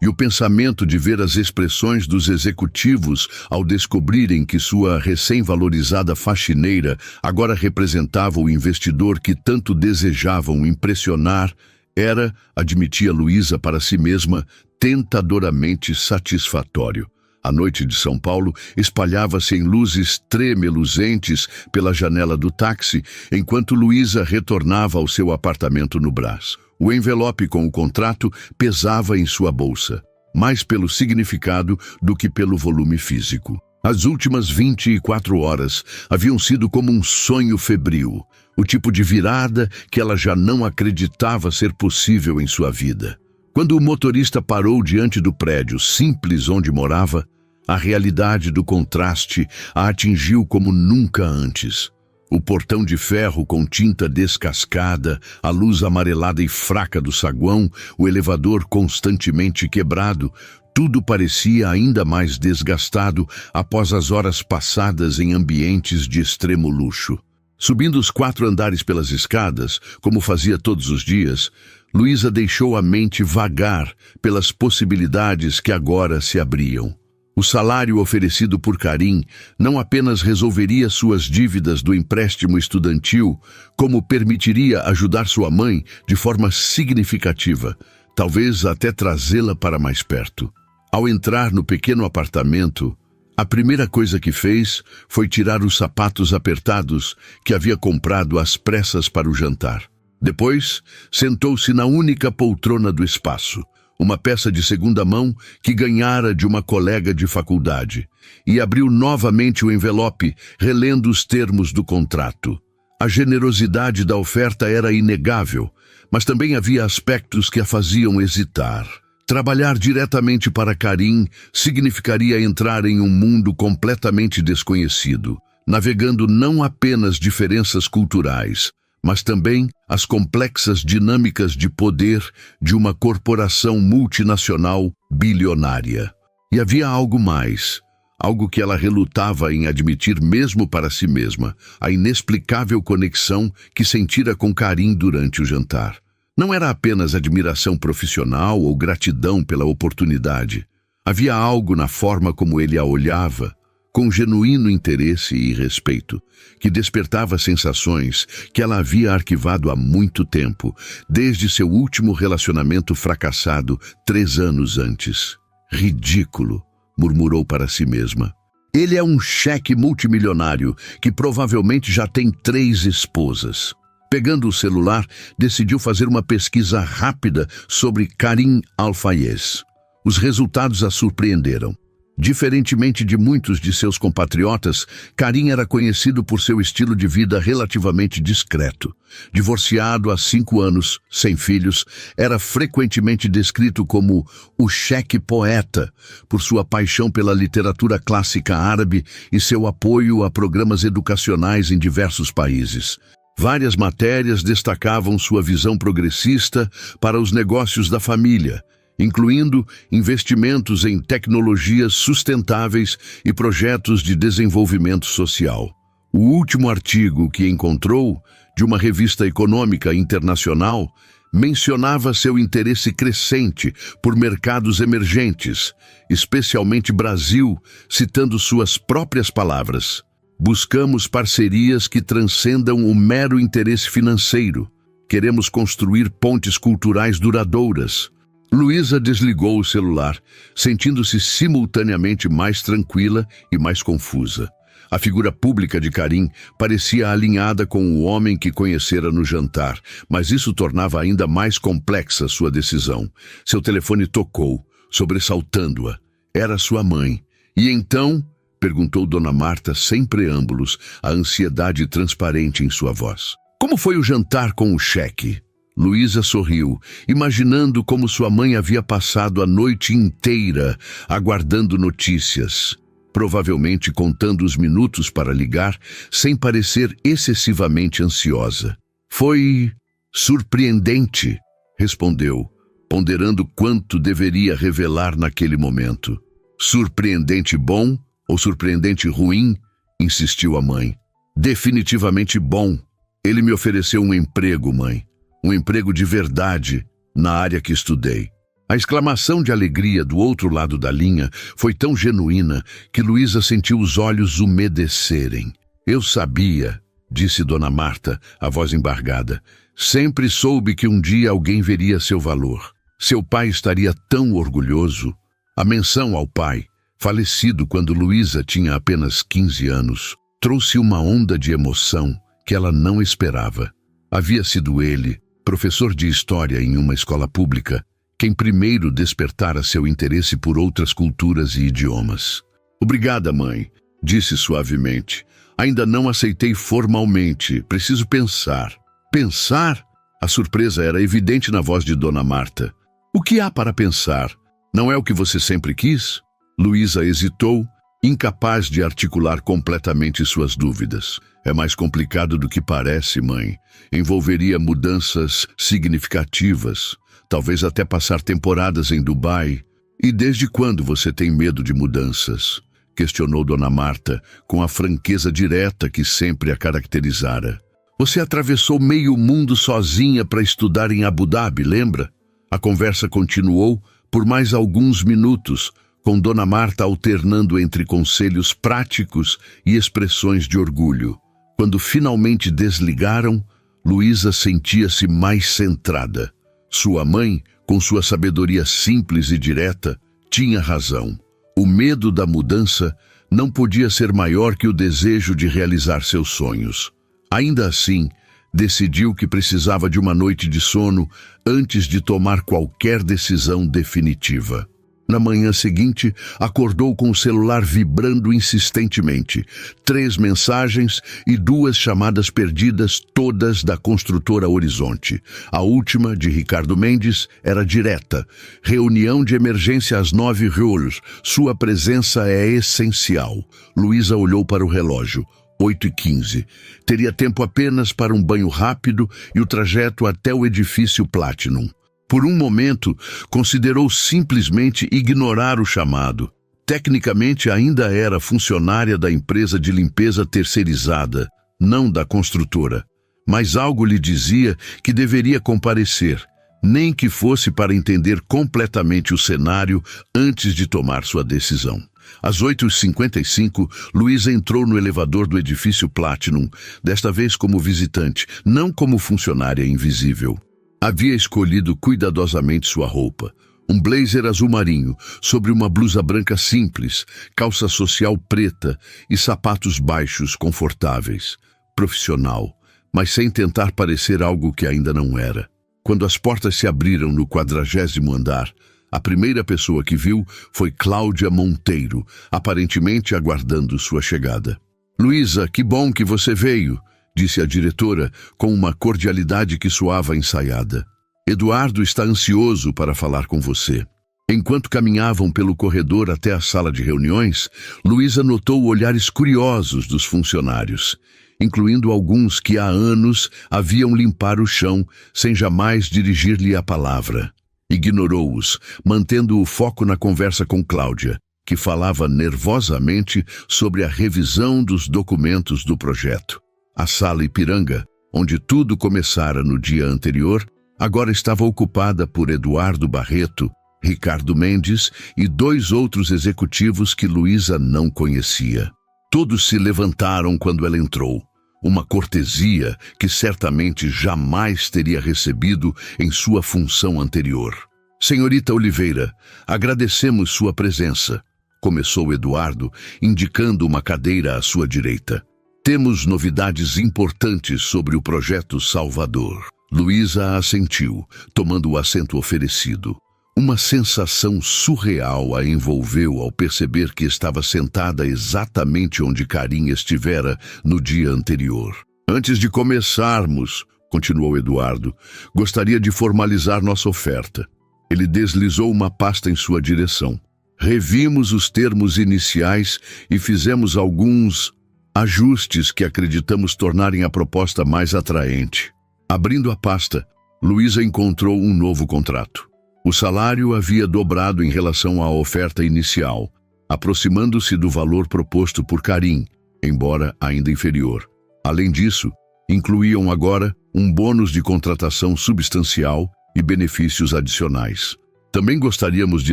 e o pensamento de ver as expressões dos executivos ao descobrirem que sua recém-valorizada faxineira agora representava o investidor que tanto desejavam impressionar era, admitia Luísa para si mesma, tentadoramente satisfatório. A noite de São Paulo espalhava-se em luzes tremeluzentes pela janela do táxi, enquanto Luísa retornava ao seu apartamento no Brás. O envelope com o contrato pesava em sua bolsa, mais pelo significado do que pelo volume físico. As últimas 24 horas haviam sido como um sonho febril, o tipo de virada que ela já não acreditava ser possível em sua vida. Quando o motorista parou diante do prédio simples onde morava, a realidade do contraste a atingiu como nunca antes. O portão de ferro com tinta descascada, a luz amarelada e fraca do saguão, o elevador constantemente quebrado, tudo parecia ainda mais desgastado após as horas passadas em ambientes de extremo luxo. Subindo os 4 andares pelas escadas, como fazia todos os dias, Luísa deixou a mente vagar pelas possibilidades que agora se abriam. O salário oferecido por Karim não apenas resolveria suas dívidas do empréstimo estudantil, como permitiria ajudar sua mãe de forma significativa, talvez até trazê-la para mais perto. Ao entrar no pequeno apartamento, a primeira coisa que fez foi tirar os sapatos apertados que havia comprado às pressas para o jantar. Depois, sentou-se na única poltrona do espaço, uma peça de segunda mão que ganhara de uma colega de faculdade, e abriu novamente o envelope, relendo os termos do contrato. A generosidade da oferta era inegável, mas também havia aspectos que a faziam hesitar. Trabalhar diretamente para Karim significaria entrar em um mundo completamente desconhecido, navegando não apenas diferenças culturais, mas também as complexas dinâmicas de poder de uma corporação multinacional bilionária. E havia algo mais, algo que ela relutava em admitir mesmo para si mesma, a inexplicável conexão que sentira com Karim durante o jantar. Não era apenas admiração profissional ou gratidão pela oportunidade. Havia algo na forma como ele a olhava, com genuíno interesse e respeito, que despertava sensações que ela havia arquivado há muito tempo, desde seu último relacionamento fracassado 3 anos antes. Ridículo, murmurou para si mesma. Ele é um cheque multimilionário que provavelmente já tem 3 esposas. Pegando o celular, decidiu fazer uma pesquisa rápida sobre Karim Al-Fayez. Os resultados a surpreenderam. Diferentemente de muitos de seus compatriotas, Karim era conhecido por seu estilo de vida relativamente discreto. Divorciado há 5 anos, sem filhos, era frequentemente descrito como o cheque poeta, por sua paixão pela literatura clássica árabe e seu apoio a programas educacionais em diversos países. Várias matérias destacavam sua visão progressista para os negócios da família, incluindo investimentos em tecnologias sustentáveis e projetos de desenvolvimento social. O último artigo que encontrou, de uma revista econômica internacional, mencionava seu interesse crescente por mercados emergentes, especialmente Brasil, citando suas próprias palavras. Buscamos parcerias que transcendam o mero interesse financeiro. Queremos construir pontes culturais duradouras. Luísa desligou o celular, sentindo-se simultaneamente mais tranquila e mais confusa. A figura pública de Karim parecia alinhada com o homem que conhecera no jantar, mas isso tornava ainda mais complexa sua decisão. Seu telefone tocou, sobressaltando-a. Era sua mãe. E então, perguntou Dona Marta sem preâmbulos, a ansiedade transparente em sua voz. Como foi o jantar com o cheque? Luísa sorriu, imaginando como sua mãe havia passado a noite inteira aguardando notícias, provavelmente contando os minutos para ligar, sem parecer excessivamente ansiosa. Foi surpreendente, respondeu, ponderando quanto deveria revelar naquele momento. Surpreendente bom ou surpreendente ruim? Insistiu a mãe. Definitivamente bom. Ele me ofereceu um emprego, mãe. Um emprego de verdade na área que estudei. A exclamação de alegria do outro lado da linha foi tão genuína que Luísa sentiu os olhos umedecerem. Eu sabia, disse Dona Marta, a voz embargada. Sempre soube que um dia alguém veria seu valor. Seu pai estaria tão orgulhoso. A menção ao pai, falecido quando Luísa tinha apenas 15 anos, trouxe uma onda de emoção que ela não esperava. Havia sido ele, professor de história em uma escola pública, quem primeiro despertara seu interesse por outras culturas e idiomas. Obrigada, mãe, disse suavemente. Ainda não aceitei formalmente, preciso pensar. Pensar? A surpresa era evidente na voz de Dona Marta. O que há para pensar? Não é o que você sempre quis? Luísa hesitou, incapaz de articular completamente suas dúvidas. É mais complicado do que parece, mãe. Envolveria mudanças significativas, talvez até passar temporadas em Dubai. E desde quando você tem medo de mudanças? Questionou Dona Marta, com a franqueza direta que sempre a caracterizara. Você atravessou meio mundo sozinha para estudar em Abu Dhabi, lembra? A conversa continuou por mais alguns minutos, com Dona Marta alternando entre conselhos práticos e expressões de orgulho. Quando finalmente desligaram, Luísa sentia-se mais centrada. Sua mãe, com sua sabedoria simples e direta, tinha razão. O medo da mudança não podia ser maior que o desejo de realizar seus sonhos. Ainda assim, decidiu que precisava de uma noite de sono antes de tomar qualquer decisão definitiva. Na manhã seguinte, acordou com o celular vibrando insistentemente. 3 mensagens e 2 chamadas perdidas, todas da construtora Horizonte. A última, de Ricardo Mendes, era direta. Reunião de emergência às 9 horas. Sua presença é essencial. Luísa olhou para o relógio. 8h15. Teria tempo apenas para um banho rápido e o trajeto até o edifício Platinum. Por um momento, considerou simplesmente ignorar o chamado. Tecnicamente, ainda era funcionária da empresa de limpeza terceirizada, não da construtora. Mas algo lhe dizia que deveria comparecer, nem que fosse para entender completamente o cenário antes de tomar sua decisão. Às 8h55, Luísa entrou no elevador do edifício Platinum, desta vez como visitante, não como funcionária invisível. Havia escolhido cuidadosamente sua roupa. Um blazer azul marinho, sobre uma blusa branca simples, calça social preta e sapatos baixos confortáveis. Profissional, mas sem tentar parecer algo que ainda não era. Quando as portas se abriram no 40º andar, a primeira pessoa que viu foi Cláudia Monteiro, aparentemente aguardando sua chegada. «Luísa, que bom que você veio», disse a diretora, com uma cordialidade que soava ensaiada. «Eduardo está ansioso para falar com você». Enquanto caminhavam pelo corredor até a sala de reuniões, Luísa notou olhares curiosos dos funcionários, incluindo alguns que há anos haviam limpado o chão sem jamais dirigir-lhe a palavra. Ignorou-os, mantendo o foco na conversa com Cláudia, que falava nervosamente sobre a revisão dos documentos do projeto. A sala Ipiranga, onde tudo começara no dia anterior, agora estava ocupada por Eduardo Barreto, Ricardo Mendes e 2 outros executivos que Luísa não conhecia. Todos se levantaram quando ela entrou, uma cortesia que certamente jamais teria recebido em sua função anterior. «Senhorita Oliveira, agradecemos sua presença», começou Eduardo, indicando uma cadeira à sua direita. «Temos novidades importantes sobre o projeto Salvador». Luísa assentiu, tomando o assento oferecido. Uma sensação surreal a envolveu ao perceber que estava sentada exatamente onde Karim estivera no dia anterior. «Antes de começarmos», continuou Eduardo, «gostaria de formalizar nossa oferta». Ele deslizou uma pasta em sua direção. «Revimos os termos iniciais e fizemos alguns ajustes que acreditamos tornarem a proposta mais atraente». Abrindo a pasta, Luísa encontrou um novo contrato. O salário havia dobrado em relação à oferta inicial, aproximando-se do valor proposto por Karim, embora ainda inferior. Além disso, incluíam agora um bônus de contratação substancial e benefícios adicionais. Também gostaríamos de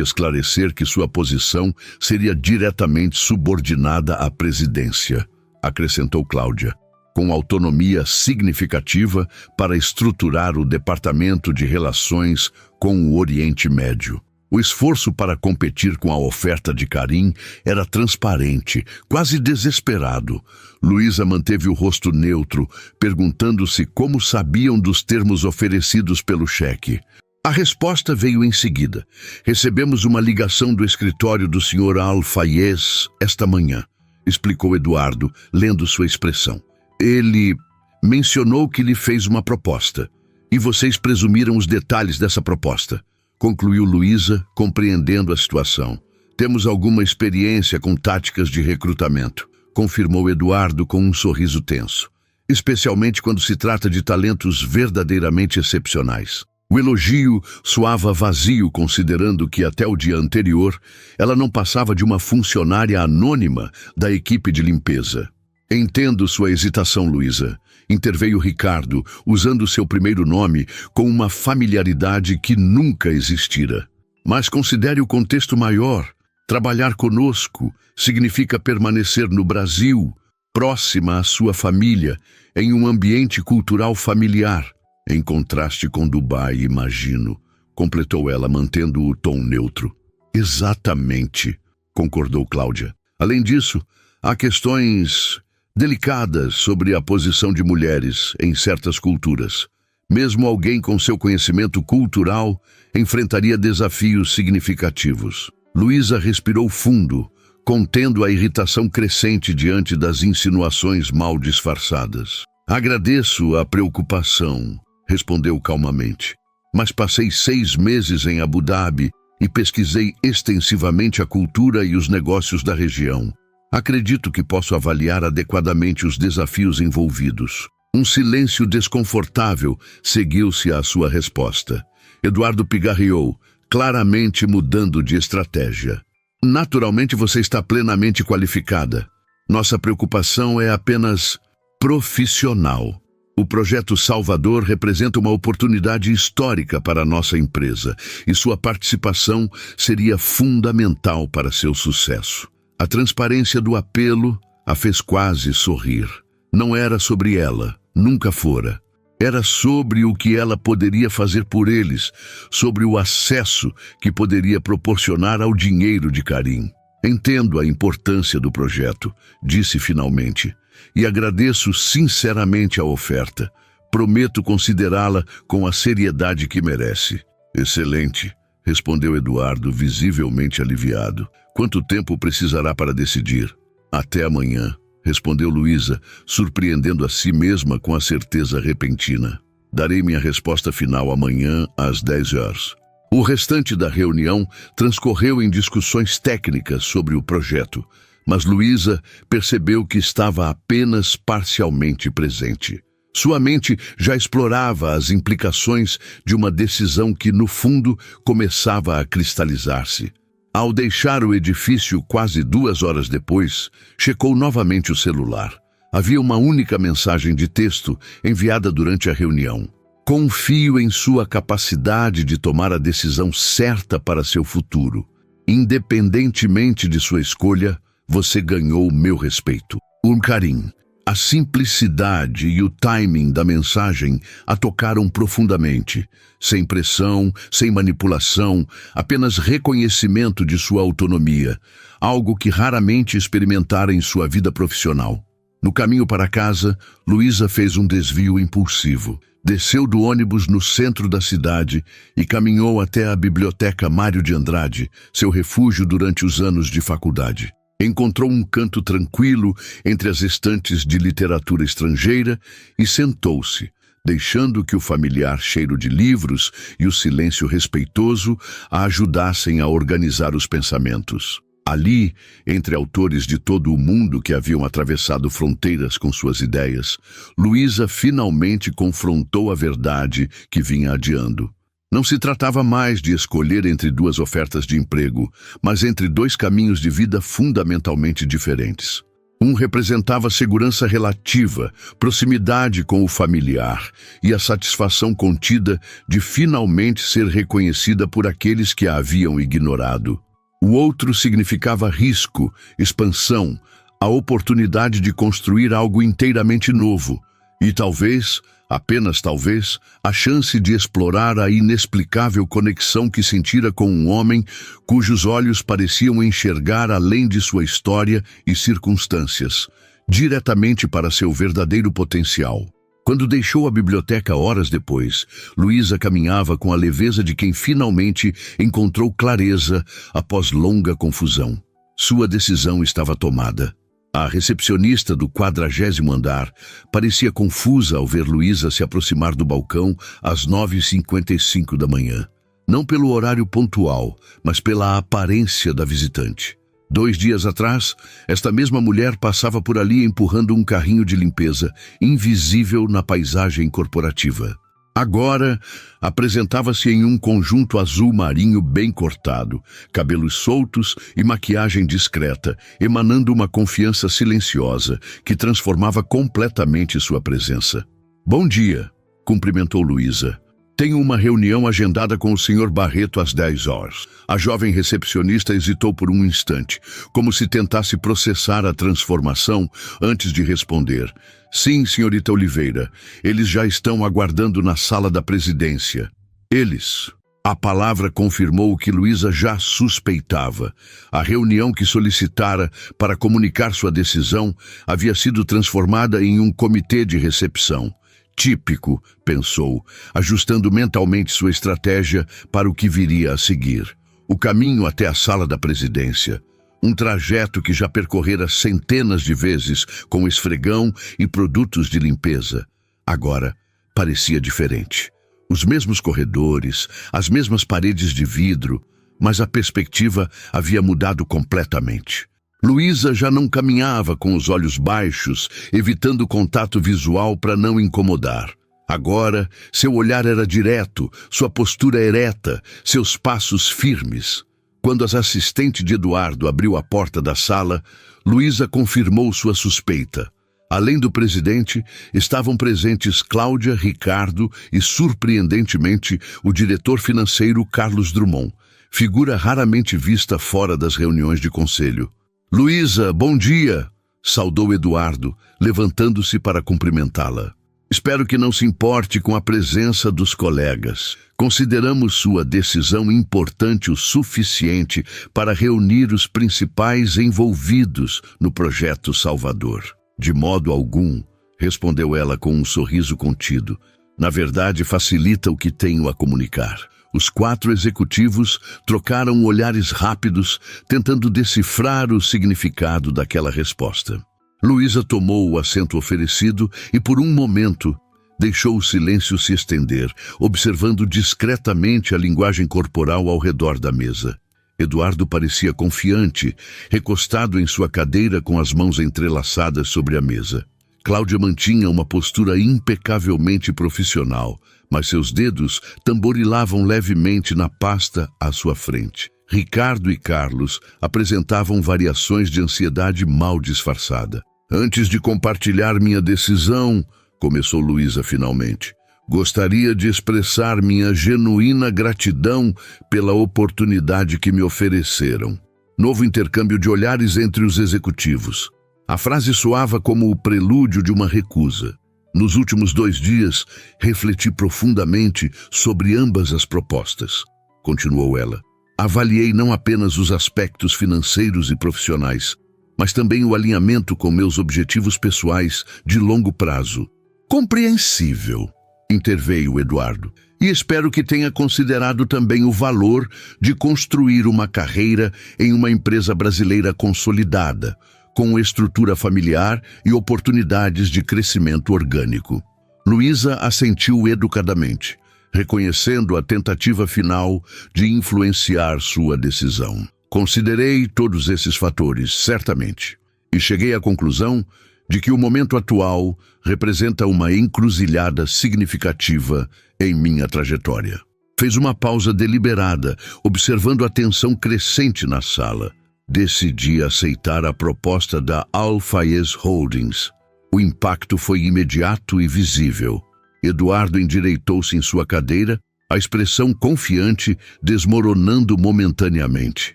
esclarecer que sua posição seria diretamente subordinada à presidência, acrescentou Cláudia, com autonomia significativa para estruturar o Departamento de Relações com o Oriente Médio. O esforço para competir com a oferta de Karim era transparente, quase desesperado. Luísa manteve o rosto neutro, perguntando-se como sabiam dos termos oferecidos pelo cheque. A resposta veio em seguida. «Recebemos uma ligação do escritório do Sr. Al-Fayez esta manhã», explicou Eduardo, lendo sua expressão. «Ele mencionou que lhe fez uma proposta, e vocês presumiram os detalhes dessa proposta», concluiu Luísa, compreendendo a situação. «Temos alguma experiência com táticas de recrutamento», confirmou Eduardo com um sorriso tenso, especialmente quando se trata de talentos verdadeiramente excepcionais. O elogio soava vazio, considerando que até o dia anterior ela não passava de uma funcionária anônima da equipe de limpeza. «Entendo sua hesitação, Luísa», interveio Ricardo, usando seu primeiro nome com uma familiaridade que nunca existira. «Mas considere o contexto maior. Trabalhar conosco significa permanecer no Brasil, próxima à sua família, em um ambiente cultural familiar. Em contraste com Dubai, imagino», completou ela, mantendo o tom neutro. «Exatamente», concordou Cláudia. «Além disso, há questões delicadas sobre a posição de mulheres em certas culturas. Mesmo alguém com seu conhecimento cultural enfrentaria desafios significativos». Luísa respirou fundo, contendo a irritação crescente diante das insinuações mal disfarçadas. Agradeço a preocupação, respondeu calmamente. Mas passei 6 meses em Abu Dhabi e pesquisei extensivamente a cultura e os negócios da região. Acredito que posso avaliar adequadamente os desafios envolvidos. Um silêncio desconfortável seguiu-se à sua resposta. Eduardo pigarreou, claramente mudando de estratégia. Naturalmente você está plenamente qualificada. Nossa preocupação é apenas profissional. O projeto Salvador representa uma oportunidade histórica para a nossa empresa e sua participação seria fundamental para seu sucesso. A transparência do apelo a fez quase sorrir. Não era sobre ela, nunca fora. Era sobre o que ela poderia fazer por eles, sobre o acesso que poderia proporcionar ao dinheiro de Karim. Entendo a importância do projeto, disse finalmente, e agradeço sinceramente a oferta. Prometo considerá-la com a seriedade que merece. Excelente, respondeu Eduardo, visivelmente aliviado. Quanto tempo precisará para decidir? Até amanhã, respondeu Luísa, surpreendendo a si mesma com a certeza repentina. Darei minha resposta final amanhã às 10 horas. O restante da reunião transcorreu em discussões técnicas sobre o projeto, mas Luísa percebeu que estava apenas parcialmente presente. Sua mente já explorava as implicações de uma decisão que, no fundo, começava a cristalizar-se. Ao deixar o edifício quase 2 horas depois, checou novamente o celular. Havia uma única mensagem de texto enviada durante a reunião. Confio em sua capacidade de tomar a decisão certa para seu futuro. Independentemente de sua escolha, você ganhou meu respeito. Karim. A simplicidade e o timing da mensagem a tocaram profundamente. Sem pressão, sem manipulação, apenas reconhecimento de sua autonomia, algo que raramente experimentara em sua vida profissional. No caminho para casa, Luísa fez um desvio impulsivo. Desceu do ônibus no centro da cidade e caminhou até a Biblioteca Mário de Andrade, seu refúgio durante os anos de faculdade. Encontrou um canto tranquilo entre as estantes de literatura estrangeira e sentou-se, deixando que o familiar cheiro de livros e o silêncio respeitoso a ajudassem a organizar os pensamentos. Ali, entre autores de todo o mundo que haviam atravessado fronteiras com suas ideias, Luísa finalmente confrontou a verdade que vinha adiando. Não se tratava mais de escolher entre 2 ofertas de emprego, mas entre 2 caminhos de vida fundamentalmente diferentes. Um representava segurança relativa, proximidade com o familiar e a satisfação contida de finalmente ser reconhecida por aqueles que a haviam ignorado. O outro significava risco, expansão, a oportunidade de construir algo inteiramente novo e talvez, apenas talvez, a chance de explorar a inexplicável conexão que sentira com um homem cujos olhos pareciam enxergar além de sua história e circunstâncias, diretamente para seu verdadeiro potencial. Quando deixou a biblioteca horas depois, Luísa caminhava com a leveza de quem finalmente encontrou clareza após longa confusão. Sua decisão estava tomada. A recepcionista do 40º andar parecia confusa ao ver Luísa se aproximar do balcão às 9h55 da manhã. Não pelo horário pontual, mas pela aparência da visitante. 2 dias atrás, esta mesma mulher passava por ali empurrando um carrinho de limpeza, invisível na paisagem corporativa. Agora, apresentava-se em um conjunto azul marinho bem cortado, cabelos soltos e maquiagem discreta, emanando uma confiança silenciosa que transformava completamente sua presença. "Bom dia", cumprimentou Luísa. "Tenho uma reunião agendada com o Sr. Barreto às 10 horas. A jovem recepcionista hesitou por um instante, como se tentasse processar a transformação antes de responder. "Sim, senhorita Oliveira. Eles já estão aguardando na sala da presidência." "Eles." A palavra confirmou o que Luísa já suspeitava. A reunião que solicitara para comunicar sua decisão havia sido transformada em um comitê de recepção. Típico, pensou, ajustando mentalmente sua estratégia para o que viria a seguir. O caminho até a sala da presidência, um trajeto que já percorrera centenas de vezes com esfregão e produtos de limpeza, agora parecia diferente. Os mesmos corredores, as mesmas paredes de vidro, mas a perspectiva havia mudado completamente. Luísa já não caminhava com os olhos baixos, evitando o contato visual para não incomodar. Agora, seu olhar era direto, sua postura ereta, seus passos firmes. Quando a assistente de Eduardo abriu a porta da sala, Luísa confirmou sua suspeita. Além do presidente, estavam presentes Cláudia, Ricardo e, surpreendentemente, o diretor financeiro Carlos Drummond, figura raramente vista fora das reuniões de conselho. «Luísa, bom dia!» saudou Eduardo, levantando-se para cumprimentá-la. «Espero que não se importe com a presença dos colegas. Consideramos sua decisão importante o suficiente para reunir os principais envolvidos no projeto Salvador.» «De modo algum», respondeu ela com um sorriso contido. «Na verdade, facilita o que tenho a comunicar.» Os 4 executivos trocaram olhares rápidos, tentando decifrar o significado daquela resposta. Luísa tomou o assento oferecido e, por um momento, deixou o silêncio se estender, observando discretamente a linguagem corporal ao redor da mesa. Eduardo parecia confiante, recostado em sua cadeira com as mãos entrelaçadas sobre a mesa. Cláudia mantinha uma postura impecavelmente profissional, mas seus dedos tamborilavam levemente na pasta à sua frente. Ricardo e Carlos apresentavam variações de ansiedade mal disfarçada. «Antes de compartilhar minha decisão», começou Luísa finalmente, «gostaria de expressar minha genuína gratidão pela oportunidade que me ofereceram.» Novo intercâmbio de olhares entre os executivos. A frase soava como o prelúdio de uma recusa. Nos últimos 2 dias, refleti profundamente sobre ambas as propostas, continuou ela. Avaliei não apenas os aspectos financeiros e profissionais, mas também o alinhamento com meus objetivos pessoais de longo prazo. Compreensível, interveio Eduardo, e espero que tenha considerado também o valor de construir uma carreira em uma empresa brasileira consolidada, com estrutura familiar e oportunidades de crescimento orgânico. Luísa assentiu educadamente, reconhecendo a tentativa final de influenciar sua decisão. Considerei todos esses fatores, certamente, e cheguei à conclusão de que o momento atual representa uma encruzilhada significativa em minha trajetória. Fez uma pausa deliberada, observando a tensão crescente na sala. Decidi aceitar a proposta da Al-Fayez Holdings. O impacto foi imediato e visível. Eduardo endireitou-se em sua cadeira, a expressão confiante desmoronando momentaneamente.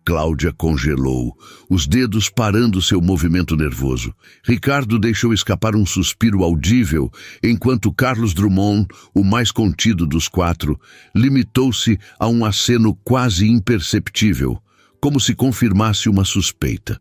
Cláudia congelou, os dedos parando seu movimento nervoso. Ricardo deixou escapar um suspiro audível, enquanto Carlos Drummond, o mais contido dos 4, limitou-se a um aceno quase imperceptível, como se confirmasse uma suspeita.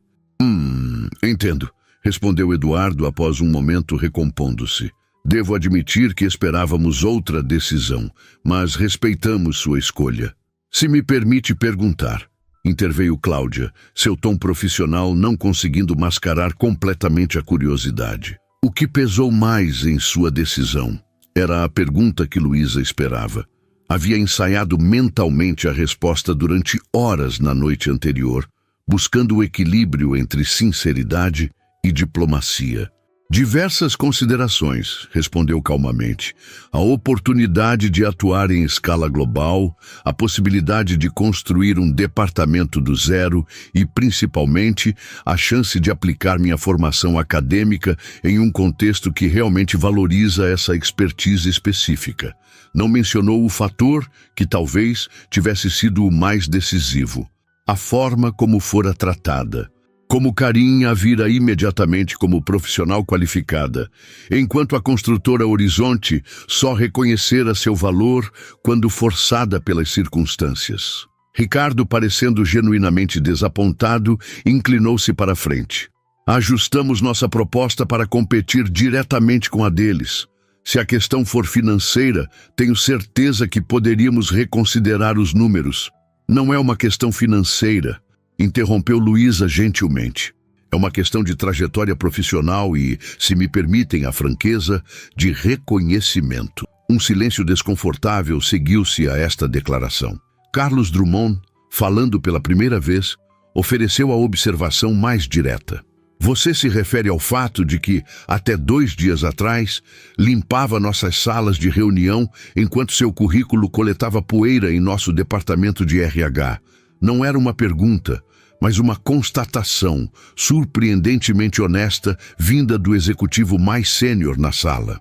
Entendo, respondeu Eduardo após um momento recompondo-se. Devo admitir que esperávamos outra decisão, mas respeitamos sua escolha. Se me permite perguntar, interveio Cláudia, seu tom profissional não conseguindo mascarar completamente a curiosidade. O que pesou mais em sua decisão? Era a pergunta que Luísa esperava. Havia ensaiado mentalmente a resposta durante horas na noite anterior, buscando o equilíbrio entre sinceridade e diplomacia. Diversas considerações, respondeu calmamente. A oportunidade de atuar em escala global, a possibilidade de construir um departamento do zero e, principalmente, a chance de aplicar minha formação acadêmica em um contexto que realmente valoriza essa expertise específica. Não mencionou o fator que talvez tivesse sido o mais decisivo: a forma como fora tratada. Como Karim a vira imediatamente como profissional qualificada, enquanto a construtora Horizonte só reconhecera seu valor quando forçada pelas circunstâncias. Ricardo, parecendo genuinamente desapontado, inclinou-se para a frente. Ajustamos nossa proposta para competir diretamente com a deles. Se a questão for financeira, tenho certeza que poderíamos reconsiderar os números. Não é uma questão financeira, interrompeu Luísa gentilmente. É uma questão de trajetória profissional e, se me permitem a franqueza, de reconhecimento. Um silêncio desconfortável seguiu-se a esta declaração. Carlos Drummond, falando pela primeira vez, ofereceu a observação mais direta. Você se refere ao fato de que, até 2 dias atrás, limpava nossas salas de reunião enquanto seu currículo coletava poeira em nosso departamento de RH. Não era uma pergunta, mas uma constatação, surpreendentemente honesta, vinda do executivo mais sênior na sala.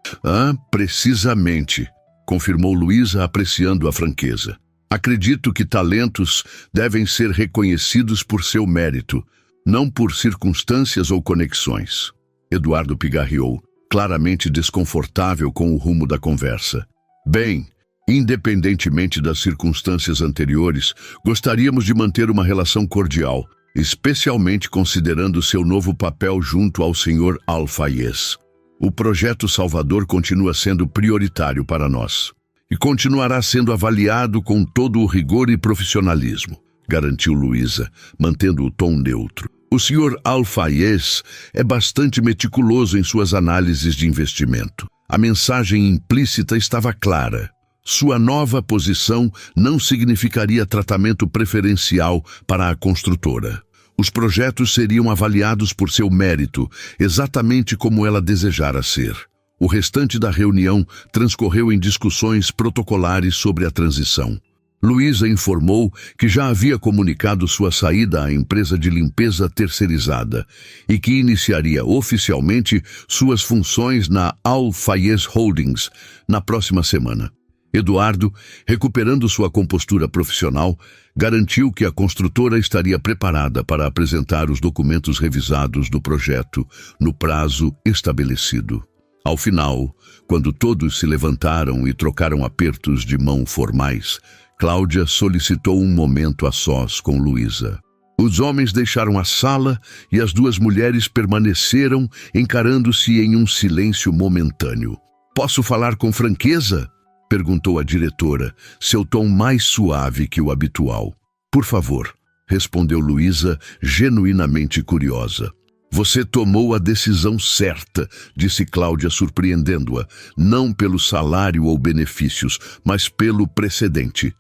Precisamente, confirmou Luísa, apreciando a franqueza. Acredito que talentos devem ser reconhecidos por seu mérito, não por circunstâncias ou conexões. Eduardo pigarreou, claramente desconfortável com o rumo da conversa. Bem, independentemente das circunstâncias anteriores, gostaríamos de manter uma relação cordial, especialmente considerando seu novo papel junto ao Sr. Al-Fayez. O projeto Salvador continua sendo prioritário para nós e continuará sendo avaliado com todo o rigor e profissionalismo, garantiu Luísa, mantendo o tom neutro. O Sr. Al-Fayez é bastante meticuloso em suas análises de investimento. A mensagem implícita estava clara. Sua nova posição não significaria tratamento preferencial para a construtora. Os projetos seriam avaliados por seu mérito, exatamente como ela desejara ser. O restante da reunião transcorreu em discussões protocolares sobre a transição. Luísa informou que já havia comunicado sua saída à empresa de limpeza terceirizada e que iniciaria oficialmente suas funções na Al-Fayez Holdings na próxima semana. Eduardo, recuperando sua compostura profissional, garantiu que a construtora estaria preparada para apresentar os documentos revisados do projeto no prazo estabelecido. Ao final, quando todos se levantaram e trocaram apertos de mão formais, Cláudia solicitou um momento a sós com Luísa. Os homens deixaram a sala e as 2 mulheres permaneceram encarando-se em um silêncio momentâneo. "Posso falar com franqueza?" perguntou a diretora, seu tom mais suave que o habitual. "Por favor", respondeu Luísa, genuinamente curiosa. "Você tomou a decisão certa", disse Cláudia, surpreendendo-a, não pelo salário ou benefícios, mas pelo precedente.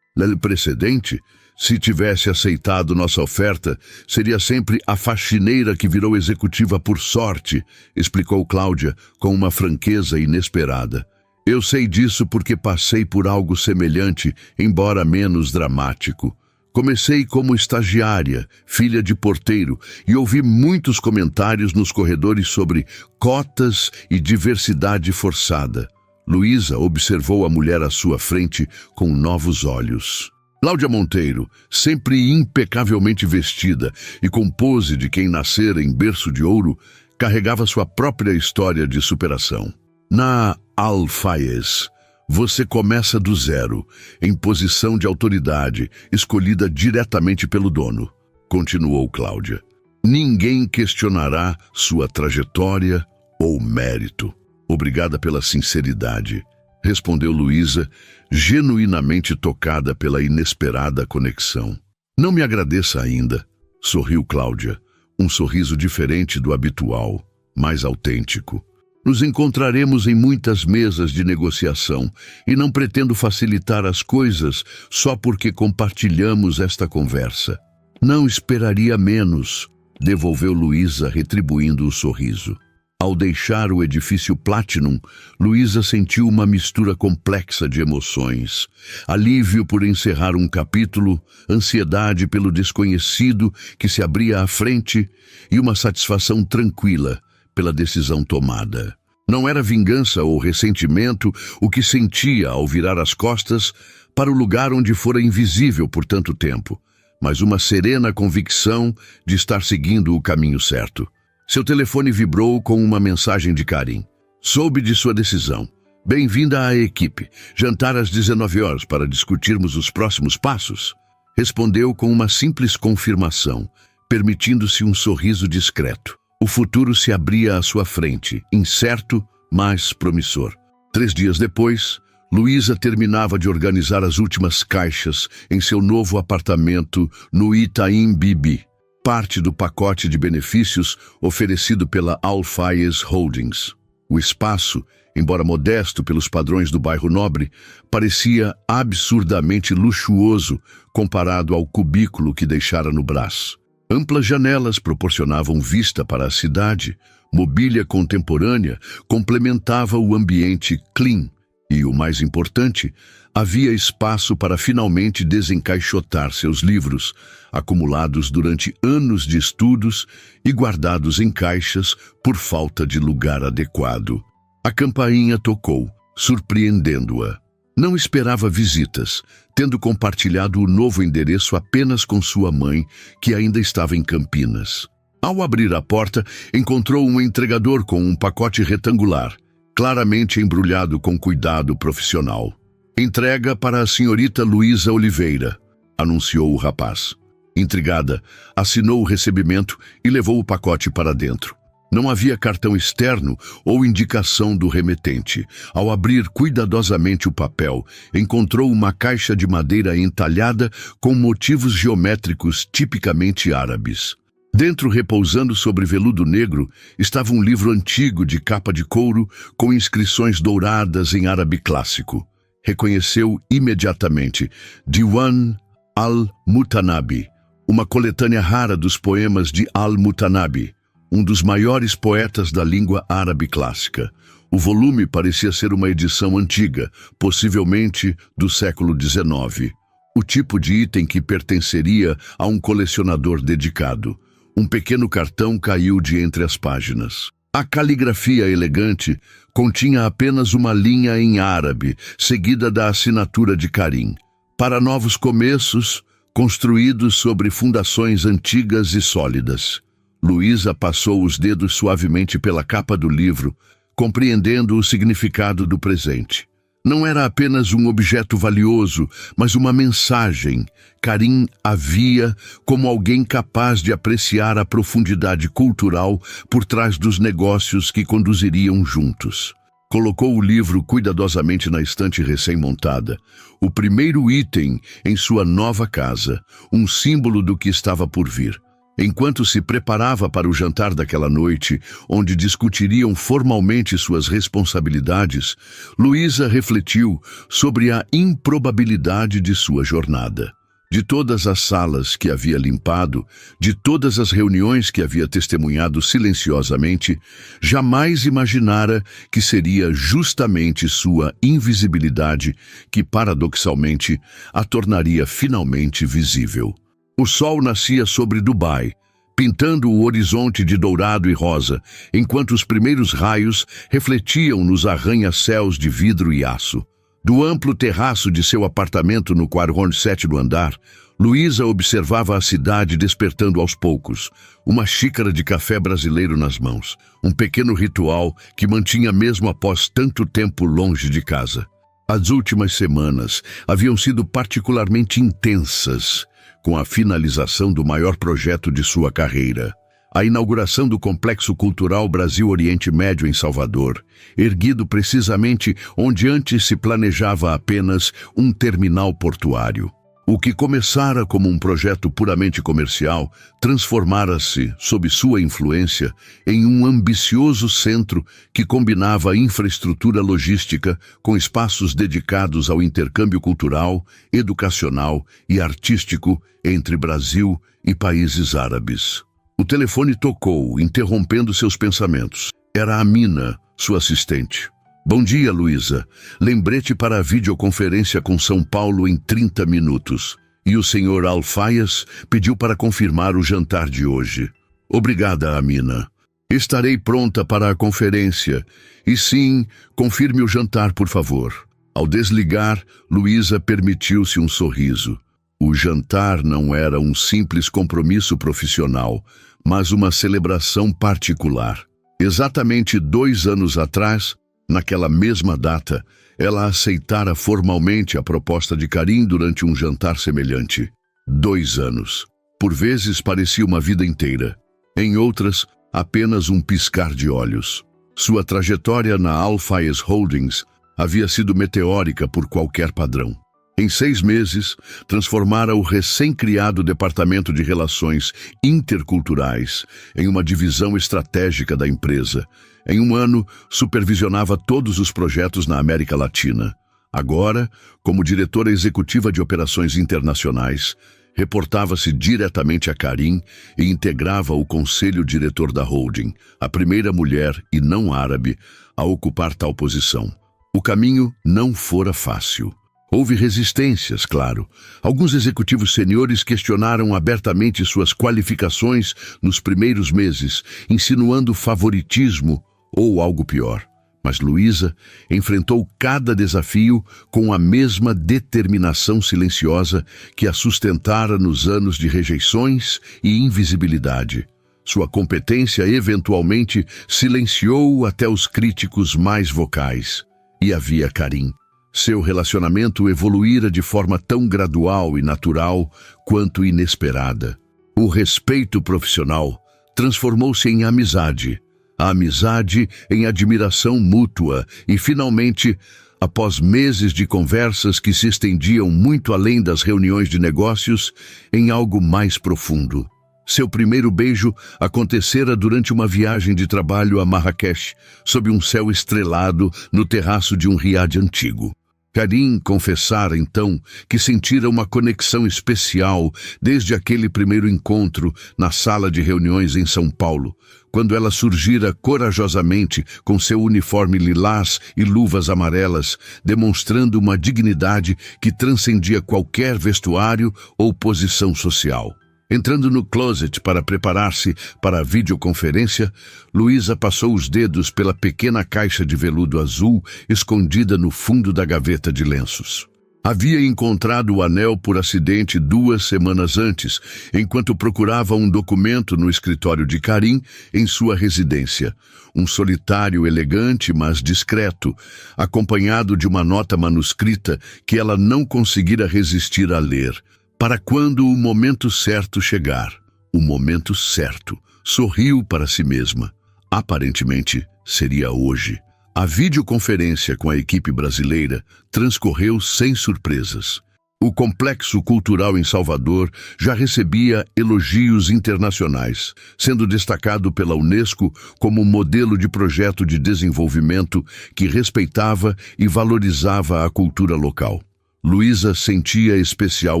Precedente? Se tivesse aceitado nossa oferta, seria sempre a faxineira que virou executiva por sorte, explicou Cláudia com uma franqueza inesperada. "Eu sei disso porque passei por algo semelhante, embora menos dramático. Comecei como estagiária, filha de porteiro, e ouvi muitos comentários nos corredores sobre cotas e diversidade forçada." Luísa observou a mulher à sua frente com novos olhos. Cláudia Monteiro, sempre impecavelmente vestida e com pose de quem nascera em berço de ouro, carregava sua própria história de superação. Na Al-Fayez, você começa do zero, em posição de autoridade, escolhida diretamente pelo dono, continuou Cláudia. Ninguém questionará sua trajetória ou mérito. Obrigada pela sinceridade, respondeu Luísa, genuinamente tocada pela inesperada conexão. Não me agradeça ainda, sorriu Cláudia, um sorriso diferente do habitual, mais autêntico. Nos encontraremos em muitas mesas de negociação e não pretendo facilitar as coisas só porque compartilhamos esta conversa. Não esperaria menos, devolveu Luísa, retribuindo o sorriso. Ao deixar o edifício Platinum, Luísa sentiu uma mistura complexa de emoções. Alívio por encerrar um capítulo, ansiedade pelo desconhecido que se abria à frente e uma satisfação tranquila pela decisão tomada. Não era vingança ou ressentimento o que sentia ao virar as costas para o lugar onde fora invisível por tanto tempo, mas uma serena convicção de estar seguindo o caminho certo. Seu telefone vibrou com uma mensagem de Karim. Soube de sua decisão. Bem-vinda à equipe. Jantar às 19 horas para discutirmos os próximos passos? Respondeu com uma simples confirmação, permitindo-se um sorriso discreto. O futuro se abria à sua frente, incerto, mas promissor. 3 dias depois, Luísa terminava de organizar as últimas caixas em seu novo apartamento no Itaim Bibi, parte do pacote de benefícios oferecido pela Al-Fayez Holdings. O espaço, embora modesto pelos padrões do bairro nobre, parecia absurdamente luxuoso comparado ao cubículo que deixara no Brás. Amplas janelas proporcionavam vista para a cidade, mobília contemporânea complementava o ambiente clean e, o mais importante, havia espaço para finalmente desencaixotar seus livros, acumulados durante anos de estudos e guardados em caixas por falta de lugar adequado. A campainha tocou, surpreendendo-a. Não esperava visitas, tendo compartilhado o novo endereço apenas com sua mãe, que ainda estava em Campinas. Ao abrir a porta, encontrou um entregador com um pacote retangular, claramente embrulhado com cuidado profissional. "Entrega para a senhorita Luísa Oliveira", anunciou o rapaz. Intrigada, assinou o recebimento e levou o pacote para dentro. Não havia cartão externo ou indicação do remetente. Ao abrir cuidadosamente o papel, encontrou uma caixa de madeira entalhada com motivos geométricos tipicamente árabes. Dentro, repousando sobre veludo negro, estava um livro antigo de capa de couro com inscrições douradas em árabe clássico. Reconheceu imediatamente Diwan al-Mutanabi, uma coletânea rara dos poemas de al-Mutanabi, um dos maiores poetas da língua árabe clássica. O volume parecia ser uma edição antiga, possivelmente do século XIX. O tipo de item que pertenceria a um colecionador dedicado. Um pequeno cartão caiu de entre as páginas. A caligrafia elegante continha apenas uma linha em árabe, seguida da assinatura de Karim. "Para novos começos, construídos sobre fundações antigas e sólidas." Luísa passou os dedos suavemente pela capa do livro, compreendendo o significado do presente. Não era apenas um objeto valioso, mas uma mensagem. Karim a via como alguém capaz de apreciar a profundidade cultural por trás dos negócios que conduziriam juntos. Colocou o livro cuidadosamente na estante recém-montada, o primeiro item em sua nova casa, um símbolo do que estava por vir. Enquanto se preparava para o jantar daquela noite, onde discutiriam formalmente suas responsabilidades, Luísa refletiu sobre a improbabilidade de sua jornada. De todas as salas que havia limpado, de todas as reuniões que havia testemunhado silenciosamente, jamais imaginara que seria justamente sua invisibilidade que, paradoxalmente, a tornaria finalmente visível. O sol nascia sobre Dubai, pintando o horizonte de dourado e rosa, enquanto os primeiros raios refletiam nos arranha-céus de vidro e aço. Do amplo terraço de seu apartamento no 47º andar, Luísa observava a cidade despertando aos poucos, uma xícara de café brasileiro nas mãos, um pequeno ritual que mantinha mesmo após tanto tempo longe de casa. As últimas semanas haviam sido particularmente intensas, com a finalização do maior projeto de sua carreira, a inauguração do Complexo Cultural Brasil-Oriente Médio em Salvador, erguido precisamente onde antes se planejava apenas um terminal portuário. O que começara como um projeto puramente comercial, transformara-se, sob sua influência, em um ambicioso centro que combinava infraestrutura logística com espaços dedicados ao intercâmbio cultural, educacional e artístico entre Brasil e países árabes. O telefone tocou, interrompendo seus pensamentos. Era Amina, sua assistente. "Bom dia, Luísa. Lembrete para a videoconferência com São Paulo em 30 minutos. E o senhor Al-Fayez pediu para confirmar o jantar de hoje." "Obrigada, Amina. Estarei pronta para a conferência. E sim, confirme o jantar, por favor." Ao desligar, Luísa permitiu-se um sorriso. O jantar não era um simples compromisso profissional, mas uma celebração particular. Exatamente 2 anos atrás, naquela mesma data, ela aceitara formalmente a proposta de Karim durante um jantar semelhante. 2 anos. Por vezes parecia uma vida inteira. Em outras, apenas um piscar de olhos. Sua trajetória na Al-Fayez Holdings havia sido meteórica por qualquer padrão. Em 6 meses, transformara o recém-criado Departamento de Relações Interculturais em uma divisão estratégica da empresa. Em 1 ano, supervisionava todos os projetos na América Latina. Agora, como diretora executiva de operações internacionais, reportava-se diretamente a Karim e integrava o conselho diretor da holding, a primeira mulher e não árabe a ocupar tal posição. O caminho não fora fácil. Houve resistências, claro. Alguns executivos seniores questionaram abertamente suas qualificações nos primeiros meses, insinuando favoritismo ou algo pior. Mas Luísa enfrentou cada desafio com a mesma determinação silenciosa que a sustentara nos anos de rejeições e invisibilidade. Sua competência eventualmente silenciou até os críticos mais vocais. E havia Karim. Seu relacionamento evoluíra de forma tão gradual e natural quanto inesperada. O respeito profissional transformou-se em amizade, a amizade em admiração mútua e, finalmente, após meses de conversas que se estendiam muito além das reuniões de negócios, em algo mais profundo. Seu primeiro beijo acontecera durante uma viagem de trabalho a Marrakech, sob um céu estrelado no terraço de um riad antigo. Karim confessara, então, que sentira uma conexão especial desde aquele primeiro encontro na sala de reuniões em São Paulo, quando ela surgira corajosamente com seu uniforme lilás e luvas amarelas, demonstrando uma dignidade que transcendia qualquer vestuário ou posição social. Entrando no closet para preparar-se para a videoconferência, Luísa passou os dedos pela pequena caixa de veludo azul escondida no fundo da gaveta de lenços. Havia encontrado o anel por acidente 2 semanas antes, enquanto procurava um documento no escritório de Karim em sua residência. Um solitário elegante, mas discreto, acompanhado de uma nota manuscrita que ela não conseguira resistir a ler. Para quando o momento certo chegar. O momento certo. Sorriu para si mesma. Aparentemente, seria hoje. A videoconferência com a equipe brasileira transcorreu sem surpresas. O complexo cultural em Salvador já recebia elogios internacionais, sendo destacado pela Unesco como modelo de projeto de desenvolvimento que respeitava e valorizava a cultura local. Luísa sentia especial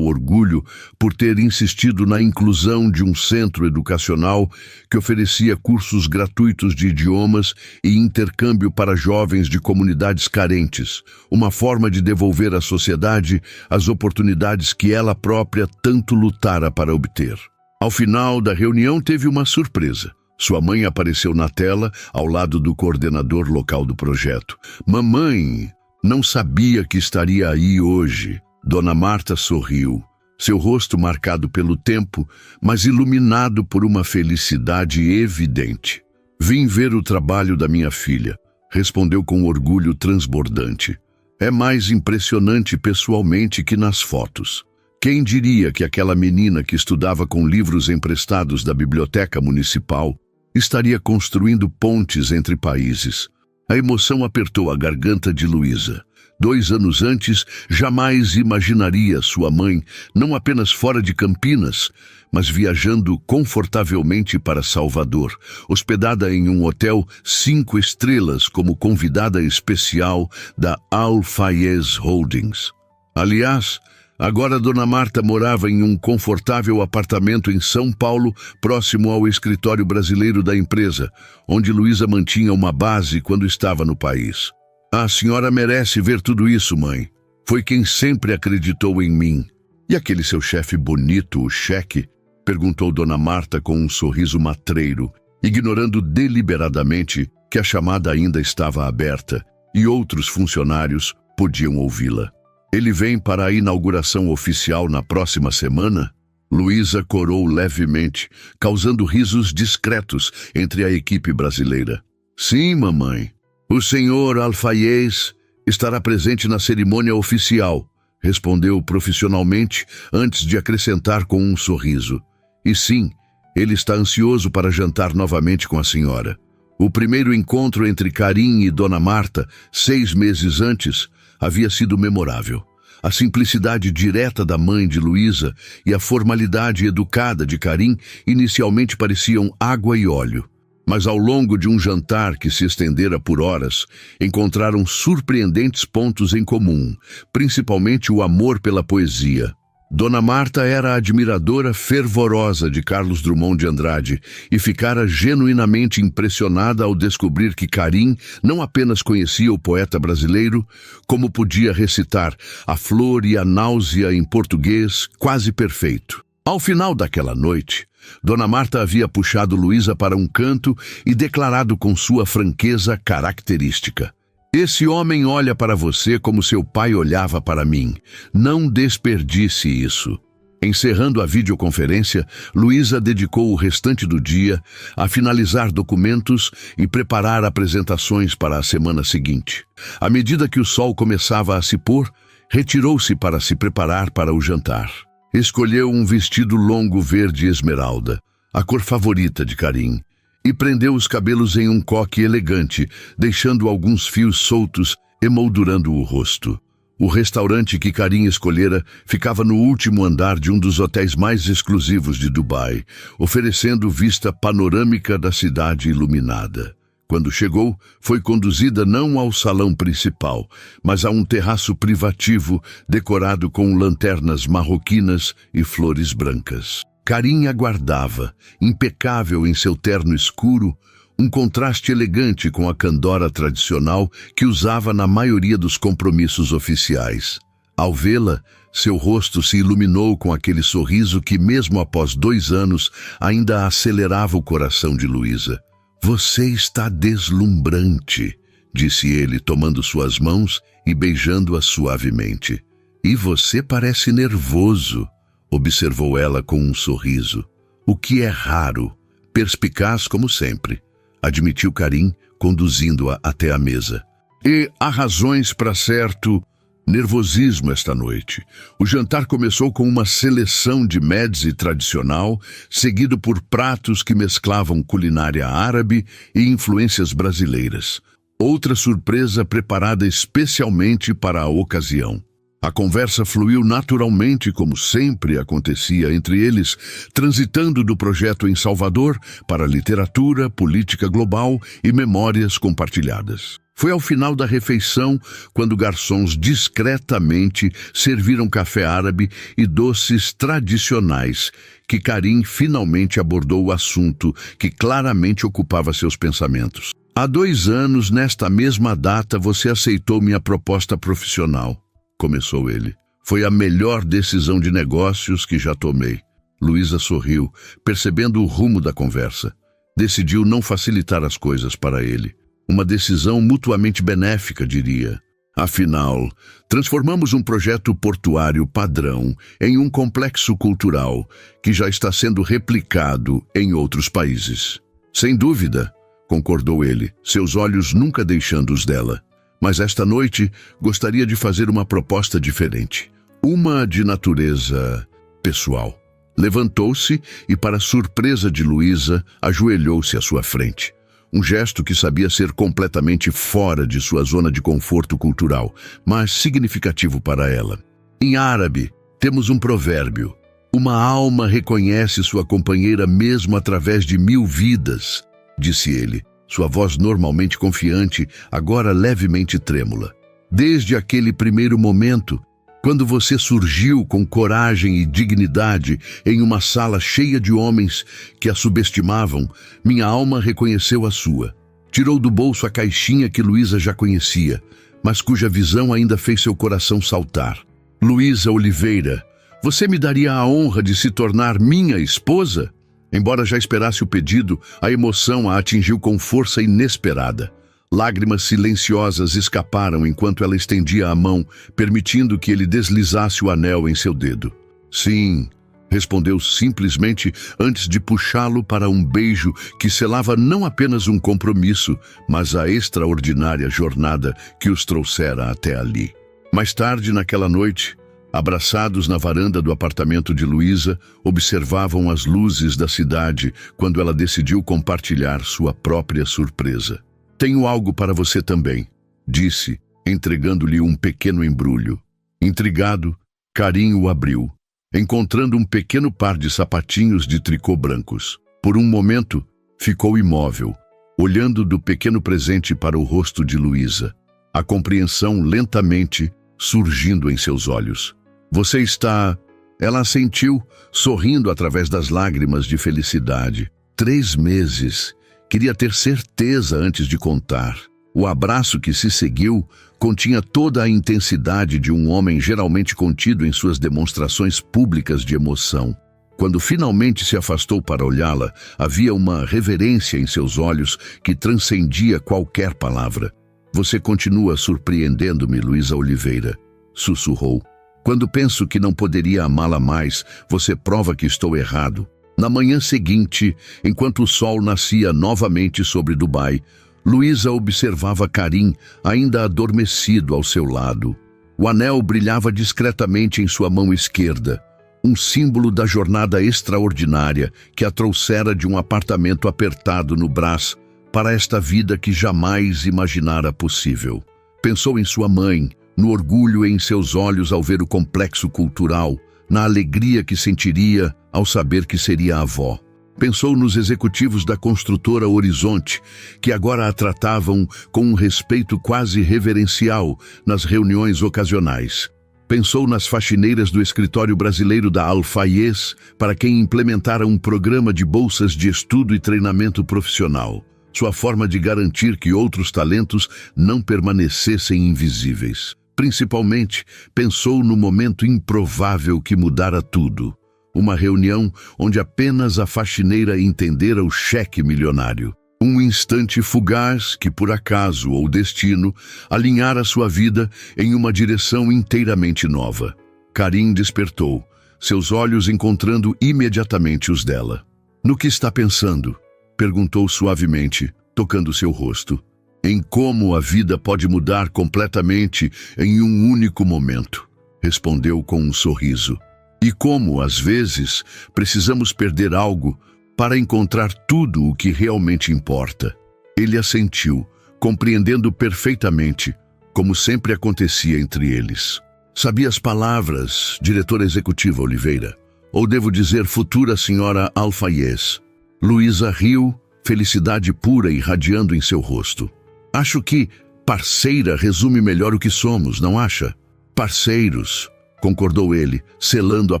orgulho por ter insistido na inclusão de um centro educacional que oferecia cursos gratuitos de idiomas e intercâmbio para jovens de comunidades carentes, uma forma de devolver à sociedade as oportunidades que ela própria tanto lutara para obter. Ao final da reunião teve uma surpresa. Sua mãe apareceu na tela ao lado do coordenador local do projeto. "Mamãe, não sabia que estaria aí hoje." Dona Marta sorriu, seu rosto marcado pelo tempo, mas iluminado por uma felicidade evidente. "Vim ver o trabalho da minha filha", respondeu com orgulho transbordante. "É mais impressionante pessoalmente que nas fotos. Quem diria que aquela menina que estudava com livros emprestados da biblioteca municipal estaria construindo pontes entre países?" A emoção apertou a garganta de Luísa. 2 anos antes, jamais imaginaria sua mãe não apenas fora de Campinas, mas viajando confortavelmente para Salvador, hospedada em um hotel 5 estrelas como convidada especial da Al Fayez Holdings. Aliás, agora Dona Marta morava em um confortável apartamento em São Paulo, próximo ao escritório brasileiro da empresa, onde Luísa mantinha uma base quando estava no país. "A senhora merece ver tudo isso, mãe. Foi quem sempre acreditou em mim." "E aquele seu chefe bonito, o Cheque?" perguntou Dona Marta com um sorriso matreiro, ignorando deliberadamente que a chamada ainda estava aberta e outros funcionários podiam ouvi-la. "Ele vem para a inauguração oficial na próxima semana?" Luísa corou levemente, causando risos discretos entre a equipe brasileira. "Sim, mamãe. O senhor Al-Fayez estará presente na cerimônia oficial", respondeu profissionalmente antes de acrescentar com um sorriso. "E sim, ele está ansioso para jantar novamente com a senhora." O primeiro encontro entre Karim e Dona Marta, 6 meses antes, havia sido memorável. A simplicidade direta da mãe de Luísa e a formalidade educada de Karim inicialmente pareciam água e óleo. Mas ao longo de um jantar que se estendera por horas, encontraram surpreendentes pontos em comum, principalmente o amor pela poesia. Dona Marta era a admiradora fervorosa de Carlos Drummond de Andrade e ficara genuinamente impressionada ao descobrir que Karim não apenas conhecia o poeta brasileiro, como podia recitar A Flor e a Náusea em português quase perfeito. Ao final daquela noite, Dona Marta havia puxado Luísa para um canto e declarado com sua franqueza característica: "Esse homem olha para você como seu pai olhava para mim. Não desperdice isso." Encerrando a videoconferência, Luísa dedicou o restante do dia a finalizar documentos e preparar apresentações para a semana seguinte. À medida que o sol começava a se pôr, retirou-se para se preparar para o jantar. Escolheu um vestido longo verde esmeralda, a cor favorita de Karim, e prendeu os cabelos em um coque elegante, deixando alguns fios soltos emoldurando o rosto. O restaurante que Karim escolhera ficava no último andar de um dos hotéis mais exclusivos de Dubai, oferecendo vista panorâmica da cidade iluminada. Quando chegou, foi conduzida não ao salão principal, mas a um terraço privativo decorado com lanternas marroquinas e flores brancas. Karim aguardava, impecável em seu terno escuro, um contraste elegante com a candora tradicional que usava na maioria dos compromissos oficiais. Ao vê-la, seu rosto se iluminou com aquele sorriso que, mesmo após 2 anos, ainda acelerava o coração de Luísa. "Você está deslumbrante", disse ele, tomando suas mãos e beijando-a suavemente. "E você parece nervoso", observou ela com um sorriso. "O que é raro, perspicaz como sempre", admitiu Karim, conduzindo-a até a mesa. "E há razões para certo nervosismo esta noite." O jantar começou com uma seleção de mezze tradicional, seguido por pratos que mesclavam culinária árabe e influências brasileiras. Outra surpresa preparada especialmente para a ocasião. A conversa fluiu naturalmente, como sempre acontecia entre eles, transitando do projeto em Salvador para literatura, política global e memórias compartilhadas. Foi ao final da refeição, quando garçons discretamente serviram café árabe e doces tradicionais, que Karim finalmente abordou o assunto que claramente ocupava seus pensamentos. "Há 2 anos, nesta mesma data, você aceitou minha proposta profissional", começou ele. "Foi a melhor decisão de negócios que já tomei." Luísa sorriu, percebendo o rumo da conversa. Decidiu não facilitar as coisas para ele. Uma decisão mutuamente benéfica, diria. Afinal, transformamos um projeto portuário padrão em um complexo cultural que já está sendo replicado em outros países. "Sem dúvida", concordou ele, seus olhos nunca deixando os dela. "Mas esta noite gostaria de fazer uma proposta diferente. Uma de natureza pessoal." Levantou-se e, para surpresa de Luísa, ajoelhou-se à sua frente. Um gesto que sabia ser completamente fora de sua zona de conforto cultural, mas significativo para ela. Em árabe, temos um provérbio: "Uma alma reconhece sua companheira mesmo através de 1000 vidas", disse ele, sua voz normalmente confiante, agora levemente trêmula. "Desde aquele primeiro momento, quando você surgiu com coragem e dignidade em uma sala cheia de homens que a subestimavam, minha alma reconheceu a sua." Tirou do bolso a caixinha que Luísa já conhecia, mas cuja visão ainda fez seu coração saltar. "Luísa Oliveira, você me daria a honra de se tornar minha esposa?" Embora já esperasse o pedido, a emoção a atingiu com força inesperada. Lágrimas silenciosas escaparam enquanto ela estendia a mão, permitindo que ele deslizasse o anel em seu dedo. "Sim", respondeu simplesmente antes de puxá-lo para um beijo que selava não apenas um compromisso, mas a extraordinária jornada que os trouxera até ali. Mais tarde naquela noite, Abraçados na varanda do apartamento de Luísa, observavam as luzes da cidade quando ela decidiu compartilhar sua própria surpresa. "Tenho algo para você também", disse, entregando-lhe um pequeno embrulho. Intrigado, Karim o abriu, encontrando um pequeno par de sapatinhos de tricô brancos. Por um momento, ficou imóvel, olhando do pequeno presente para o rosto de Luísa, a compreensão lentamente surgindo em seus olhos. "Você está..." Ela assentiu, sorrindo através das lágrimas de felicidade. 3 meses. Queria ter certeza antes de contar. O abraço que se seguiu continha toda a intensidade de um homem geralmente contido em suas demonstrações públicas de emoção. Quando finalmente se afastou para olhá-la, havia uma reverência em seus olhos que transcendia qualquer palavra. "Você continua surpreendendo-me, Luísa Oliveira", sussurrou. "Quando penso que não poderia amá-la mais, você prova que estou errado." Na manhã seguinte, enquanto o sol nascia novamente sobre Dubai, Luísa observava Karim, ainda adormecido ao seu lado. O anel brilhava discretamente em sua mão esquerda, um símbolo da jornada extraordinária que a trouxera de um apartamento apertado no Brás para esta vida que jamais imaginara possível. Pensou em sua mãe, no orgulho em seus olhos ao ver o complexo cultural, na alegria que sentiria ao saber que seria avó. Pensou nos executivos da construtora Horizonte, que agora a tratavam com um respeito quase reverencial nas reuniões ocasionais. Pensou nas faxineiras do escritório brasileiro da Al-Fayez, para quem implementara um programa de bolsas de estudo e treinamento profissional, sua forma de garantir que outros talentos não permanecessem invisíveis. Principalmente, pensou no momento improvável que mudara tudo. Uma reunião onde apenas a faxineira entendera o cheque milionário. Um instante fugaz que, por acaso ou destino, alinhara sua vida em uma direção inteiramente nova. Karim despertou, seus olhos encontrando imediatamente os dela. "No que está pensando?", perguntou suavemente, tocando seu rosto. "Em como a vida pode mudar completamente em um único momento", respondeu com um sorriso. "E como, às vezes, precisamos perder algo para encontrar tudo o que realmente importa." Ele assentiu, compreendendo perfeitamente, como sempre acontecia entre eles. "Sabia as palavras, diretora executiva Oliveira? Ou devo dizer futura senhora Al-Fayez?" Luísa riu, felicidade pura irradiando em seu rosto. "Acho que parceira resume melhor o que somos, não acha?" "Parceiros", concordou ele, selando a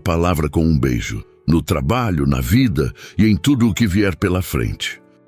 palavra com um beijo. "No trabalho, na vida e em tudo o que vier pela frente."